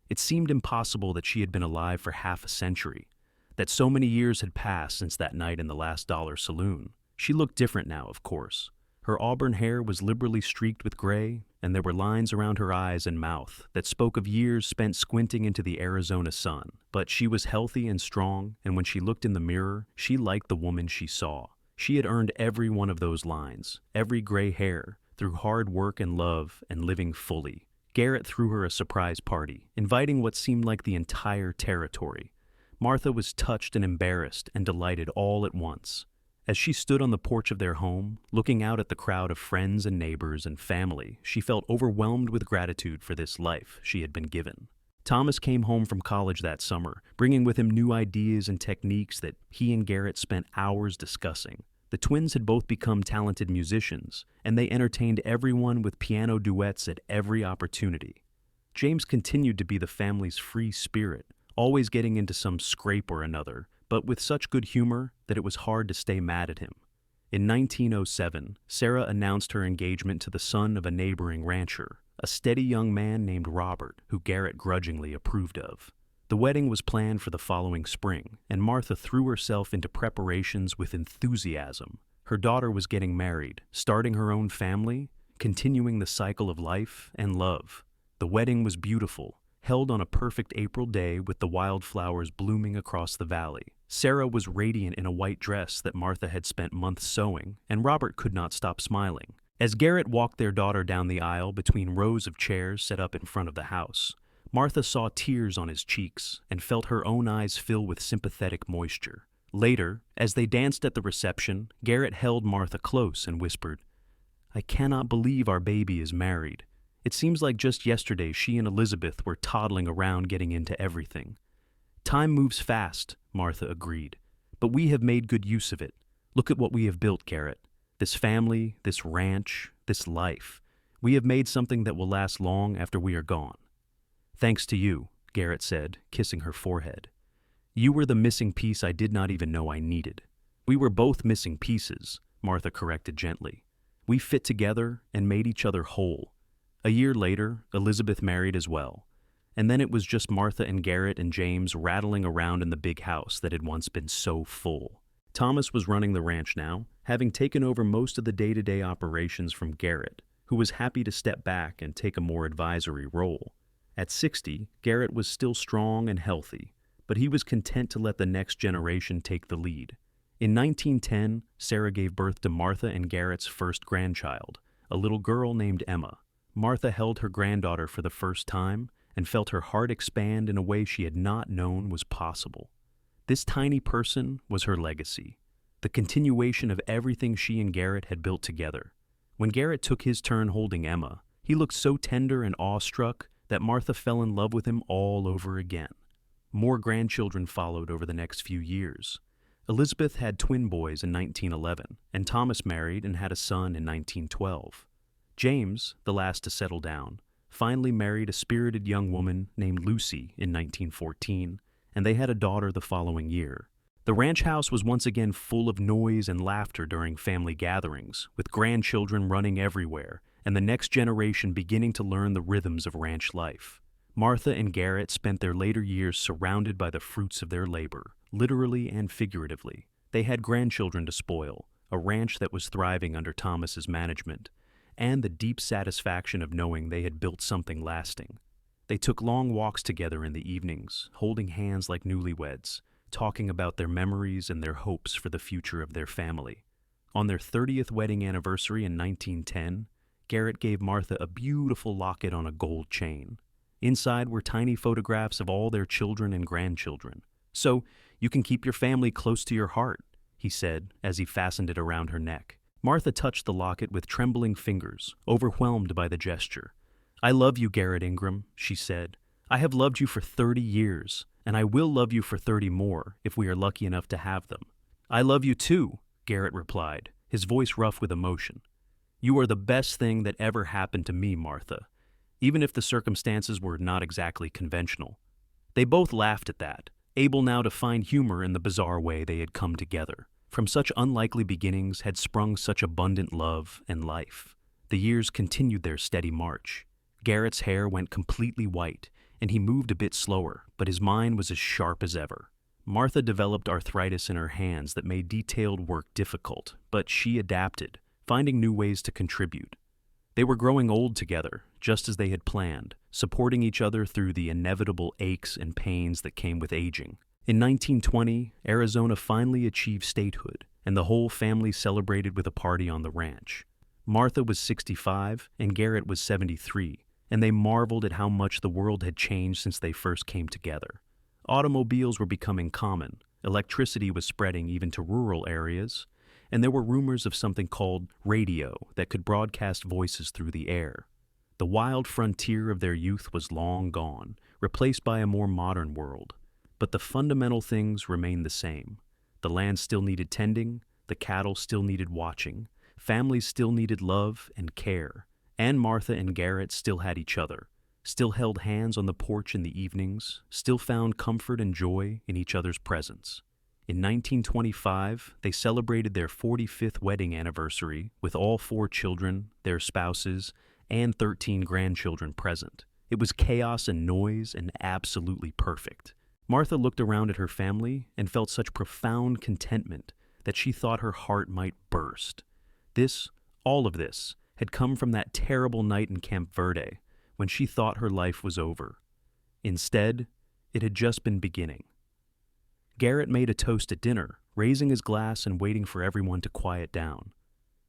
It seemed impossible that she had been alive for half a century, that so many years had passed since that night in the last dollar saloon. She looked different now, of course. Her auburn hair was liberally streaked with gray, and there were lines around her eyes and mouth that spoke of years spent squinting into the Arizona sun. But she was healthy and strong, and when she looked in the mirror, she liked the woman she saw. She had earned every one of those lines, every gray hair, through hard work and love and living fully. Garrett threw her a surprise party, inviting what seemed like the entire territory. Martha was touched and embarrassed and delighted all at once. As she stood on the porch of their home, looking out at the crowd of friends and neighbors and family, she felt overwhelmed with gratitude for this life she had been given. Thomas came home from college that summer, bringing with him new ideas and techniques that he and Garrett spent hours discussing. The twins had both become talented musicians, and they entertained everyone with piano duets at every opportunity. James continued to be the family's free spirit, always getting into some scrape or another, but with such good humor that it was hard to stay mad at him. In 1907, Sarah announced her engagement to the son of a neighboring rancher, a steady young man named Robert, who Garrett grudgingly approved of. The wedding was planned for the following spring, and Martha threw herself into preparations with enthusiasm. Her daughter was getting married, starting her own family, continuing the cycle of life and love. The wedding was beautiful, held on a perfect April day with the wildflowers blooming across the valley. Sarah was radiant in a white dress that Martha had spent months sewing, and Robert could not stop smiling. As Garrett walked their daughter down the aisle between rows of chairs set up in front of the house, Martha saw tears on his cheeks and felt her own eyes fill with sympathetic moisture. Later, as they danced at the reception, Garrett held Martha close and whispered, "I cannot believe our baby is married. It seems like just yesterday she and Elizabeth were toddling around getting into everything." "Time moves fast," Martha agreed, "but we have made good use of it. Look at what we have built, Garrett. This family, this ranch, this life. We have made something that will last long after we are gone." "Thanks to you," Garrett said, kissing her forehead. "You were the missing piece I did not even know I needed." "We were both missing pieces," Martha corrected gently. "We fit together and made each other whole." A year later, Elizabeth married as well, and then it was just Martha and Garrett and James rattling around in the big house that had once been so full. Thomas was running the ranch now, having taken over most of the day-to-day operations from Garrett, who was happy to step back and take a more advisory role. At 60, Garrett was still strong and healthy, but he was content to let the next generation take the lead. In 1910, Sarah gave birth to Martha and Garrett's first grandchild, a little girl named Emma. Martha held her granddaughter for the first time and felt her heart expand in a way she had not known was possible. This tiny person was her legacy, the continuation of everything she and Garrett had built together. When Garrett took his turn holding Emma, he looked so tender and awestruck that Martha fell in love with him all over again. More grandchildren followed over the next few years. Elizabeth had twin boys in 1911, and Thomas married and had a son in 1912. James, the last to settle down, finally married a spirited young woman named Lucy in 1914, and they had a daughter the following year. The ranch house was once again full of noise and laughter during family gatherings, with grandchildren running everywhere, and the next generation beginning to learn the rhythms of ranch life. Martha and Garrett spent their later years surrounded by the fruits of their labor, literally and figuratively. They had grandchildren to spoil, a ranch that was thriving under Thomas's management, and the deep satisfaction of knowing they had built something lasting. They took long walks together in the evenings, holding hands like newlyweds, talking about their memories and their hopes for the future of their family. On their 30th wedding anniversary in 1910, Garrett gave Martha a beautiful locket on a gold chain. Inside were tiny photographs of all their children and grandchildren. "So you can keep your family close to your heart," he said as he fastened it around her neck. Martha touched the locket with trembling fingers, overwhelmed by the gesture. "I love you, Garrett Ingram," she said. "I have loved you for 30 years, and I will love you for 30 more if we are lucky enough to have them." "I love you too," Garrett replied, his voice rough with emotion. "You are the best thing that ever happened to me, Martha, even if the circumstances were not exactly conventional." They both laughed at that, able now to find humor in the bizarre way they had come together. From such unlikely beginnings had sprung such abundant love and life. The years continued their steady march. Garrett's hair went completely white, and he moved a bit slower, but his mind was as sharp as ever. Martha developed arthritis in her hands that made detailed work difficult, but she adapted, finding new ways to contribute. They were growing old together, just as they had planned, supporting each other through the inevitable aches and pains that came with aging. In 1920, Arizona finally achieved statehood, and the whole family celebrated with a party on the ranch. Martha was 65, and Garrett was 73, and they marveled at how much the world had changed since they first came together. Automobiles were becoming common, electricity was spreading even to rural areas, and there were rumors of something called radio that could broadcast voices through the air. The wild frontier of their youth was long gone, replaced by a more modern world. But the fundamental things remained the same. The land still needed tending, the cattle still needed watching, families still needed love and care, and Martha and Garrett still had each other, still held hands on the porch in the evenings, still found comfort and joy in each other's presence. In 1925, they celebrated their 45th wedding anniversary with all 4 children, their spouses, and 13 grandchildren present. It was chaos and noise and absolutely perfect. Martha looked around at her family and felt such profound contentment that she thought her heart might burst. All of this, had come from that terrible night in Camp Verde when she thought her life was over. Instead, it had just been beginning. Garrett made a toast at dinner, raising his glass and waiting for everyone to quiet down.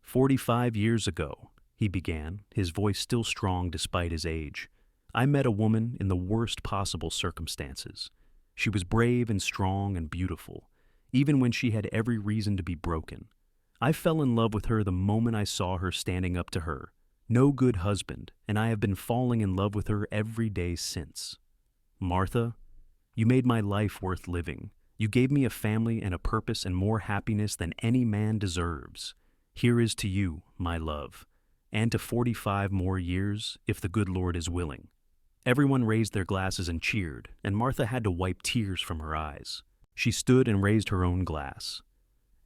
45 years ago, he began, his voice still strong despite his age, I met a woman in the worst possible circumstances. She was brave and strong and beautiful, even when she had every reason to be broken. I fell in love with her the moment I saw her standing up to her. No good husband, and I have been falling in love with her every day since. Martha, you made my life worth living. You gave me a family and a purpose and more happiness than any man deserves. Here is to you, my love, and to 45 more years, if the good Lord is willing. Everyone raised their glasses and cheered, and Martha had to wipe tears from her eyes. She stood and raised her own glass.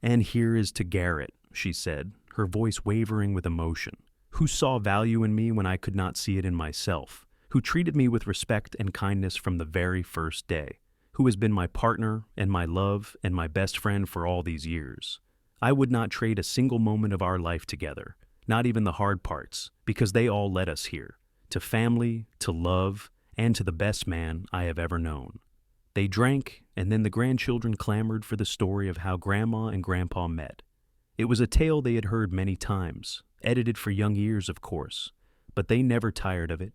And here is to Garrett, she said, her voice wavering with emotion, who saw value in me when I could not see it in myself, who treated me with respect and kindness from the very first day, who has been my partner and my love and my best friend for all these years. I would not trade a single moment of our life together, not even the hard parts, because they all led us here, to family, to love, and to the best man I have ever known. They drank, and then the grandchildren clamored for the story of how Grandma and Grandpa met. It was a tale they had heard many times, edited for young ears, of course, but they never tired of it.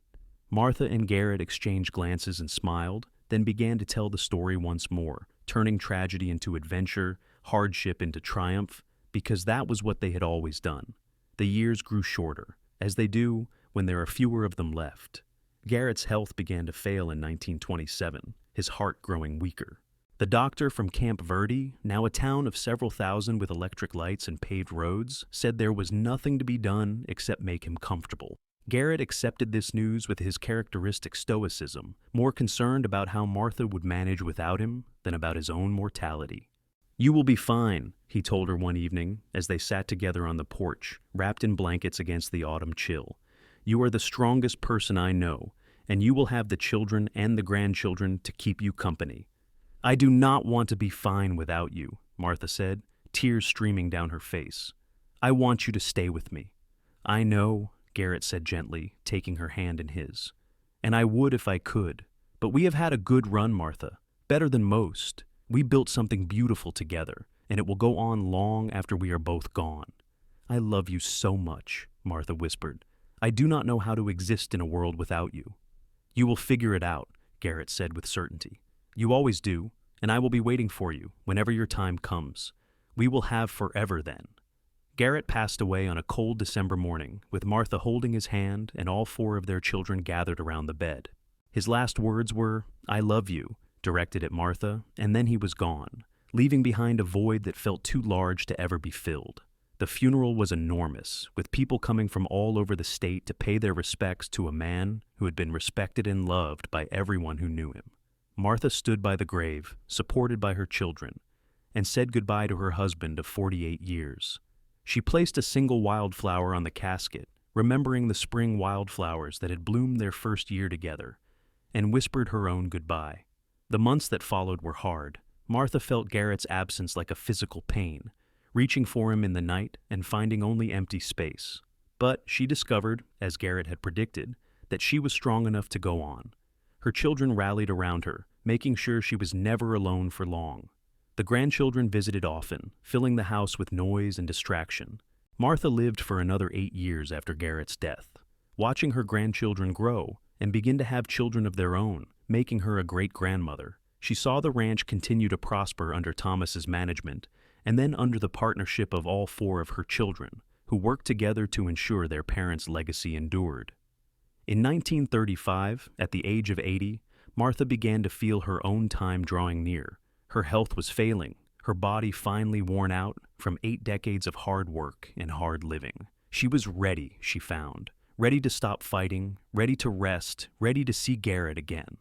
Martha and Garrett exchanged glances and smiled, then began to tell the story once more, turning tragedy into adventure, hardship into triumph, because that was what they had always done. The years grew shorter, as they do when there are fewer of them left. Garrett's health began to fail in 1927, his heart growing weaker. The doctor from Camp Verde, now a town of several thousand with electric lights and paved roads, said there was nothing to be done except make him comfortable. Garrett accepted this news with his characteristic stoicism, more concerned about how Martha would manage without him than about his own mortality. You will be fine, he told her one evening as they sat together on the porch, wrapped in blankets against the autumn chill. You are the strongest person I know, and you will have the children and the grandchildren to keep you company. I do not want to be fine without you, Martha said, tears streaming down her face. I want you to stay with me. I know, Garrett said gently, taking her hand in his. And I would if I could. But we have had a good run, Martha. Better than most. We built something beautiful together, and it will go on long after we are both gone. I love you so much, Martha whispered. I do not know how to exist in a world without you. You will figure it out, Garrett said with certainty. You always do, and I will be waiting for you whenever your time comes. We will have forever then. Garrett passed away on a cold December morning, with Martha holding his hand and all four of their children gathered around the bed. His last words were, I love you, directed at Martha, and then he was gone, leaving behind a void that felt too large to ever be filled. The funeral was enormous, with people coming from all over the state to pay their respects to a man who had been respected and loved by everyone who knew him. Martha stood by the grave, supported by her children, and said goodbye to her husband of 48 years. She placed a single wildflower on the casket, remembering the spring wildflowers that had bloomed their first year together, and whispered her own goodbye. The months that followed were hard. Martha felt Garrett's absence like a physical pain, reaching for him in the night and finding only empty space. But she discovered, as Garrett had predicted, that she was strong enough to go on. Her children rallied around her, making sure she was never alone for long. The grandchildren visited often, filling the house with noise and distraction. Martha lived for another 8 years after Garrett's death, watching her grandchildren grow and begin to have children of their own, making her a great-grandmother. She saw the ranch continue to prosper under Thomas's management, and then under the partnership of all four of her children, who worked together to ensure their parents' legacy endured. In 1935, at the age of 80, Martha began to feel her own time drawing near. Her health was failing, her body finally worn out from 8 decades of hard work and hard living. She was ready, she found, ready to stop fighting, ready to rest, ready to see Garrett again.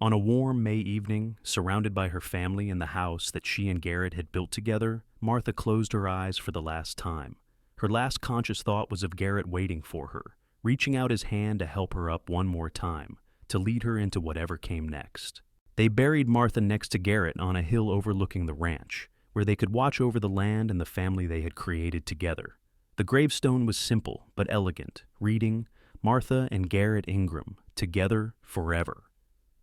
On a warm May evening, surrounded by her family in the house that she and Garrett had built together, Martha closed her eyes for the last time. Her last conscious thought was of Garrett waiting for her, reaching out his hand to help her up one more time, to lead her into whatever came next. They buried Martha next to Garrett on a hill overlooking the ranch, where they could watch over the land and the family they had created together. The gravestone was simple but elegant, reading, Martha and Garrett Ingram, together forever.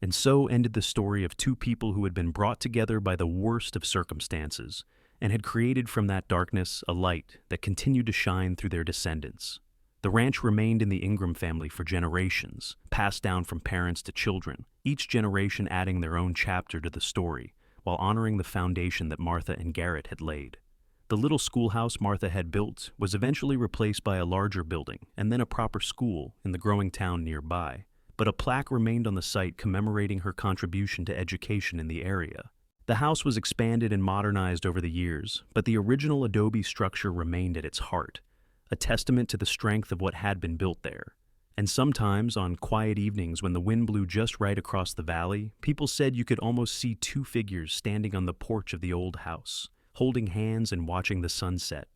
And so ended the story of two people who had been brought together by the worst of circumstances, and had created from that darkness a light that continued to shine through their descendants. The ranch remained in the Ingram family for generations, passed down from parents to children, each generation adding their own chapter to the story, while honoring the foundation that Martha and Garrett had laid. The little schoolhouse Martha had built was eventually replaced by a larger building and then a proper school in the growing town nearby, but a plaque remained on the site commemorating her contribution to education in the area. The house was expanded and modernized over the years, but the original adobe structure remained at its heart, a testament to the strength of what had been built there. And sometimes, on quiet evenings when the wind blew just right across the valley, people said you could almost see two figures standing on the porch of the old house, holding hands and watching the sunset.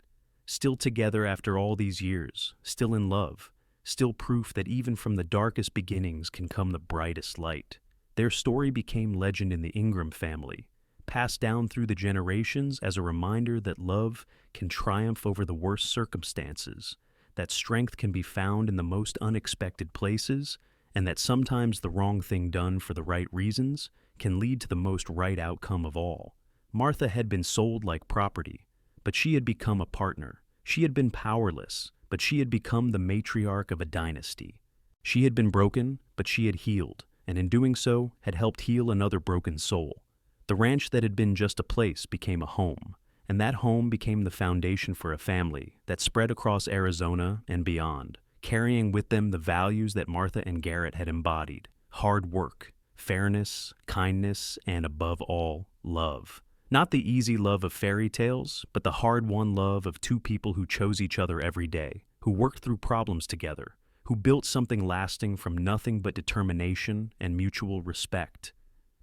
Still together after all these years, still in love, still proof that even from the darkest beginnings can come the brightest light. Their story became legend in the Ingram family, passed down through the generations as a reminder that love can triumph over the worst circumstances, that strength can be found in the most unexpected places, and that sometimes the wrong thing done for the right reasons can lead to the most right outcome of all. Martha had been sold like property, but she had become a partner. She had been powerless, but she had become the matriarch of a dynasty. She had been broken, but she had healed, and in doing so had helped heal another broken soul. The ranch that had been just a place became a home, and that home became the foundation for a family that spread across Arizona and beyond, carrying with them the values that Martha and Garrett had embodied: hard work, fairness, kindness, and above all, love. Not the easy love of fairy tales, but the hard-won love of two people who chose each other every day, who worked through problems together, who built something lasting from nothing but determination and mutual respect.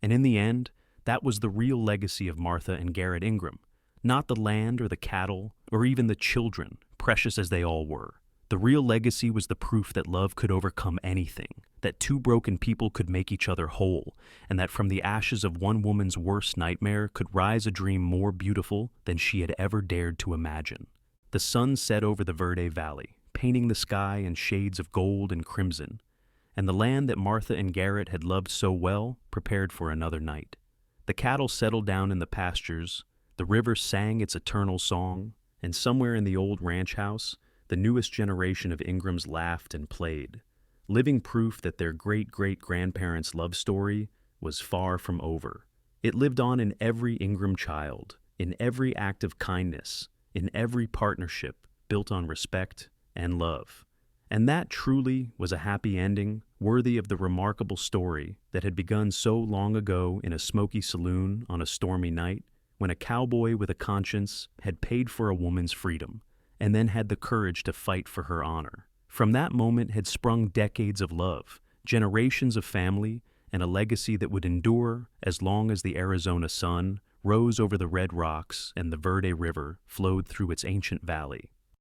And in the end, that was the real legacy of Martha and Garrett Ingram, not the land or the cattle or even the children, precious as they all were. The real legacy was the proof that love could overcome anything, that two broken people could make each other whole, and that from the ashes of one woman's worst nightmare could rise a dream more beautiful than she had ever dared to imagine. The sun set over the Verde Valley, painting the sky in shades of gold and crimson, and the land that Martha and Garrett had loved so well prepared for another night. The cattle settled down in the pastures, the river sang its eternal song, and somewhere in the old ranch house, the newest generation of Ingrams laughed and played, living proof that their great-great-grandparents' love story was far from over. It lived on in every Ingram child, in every act of kindness, in every partnership built on respect and love. And that truly was a happy ending, worthy of the remarkable story that had begun so long ago in a smoky saloon on a stormy night, when a cowboy with a conscience had paid for a woman's freedom, and then had the courage to fight for her honor. From that moment had sprung decades of love, generations of family, and a legacy that would endure as long as the Arizona sun rose over the red rocks and the Verde River flowed through its ancient valley.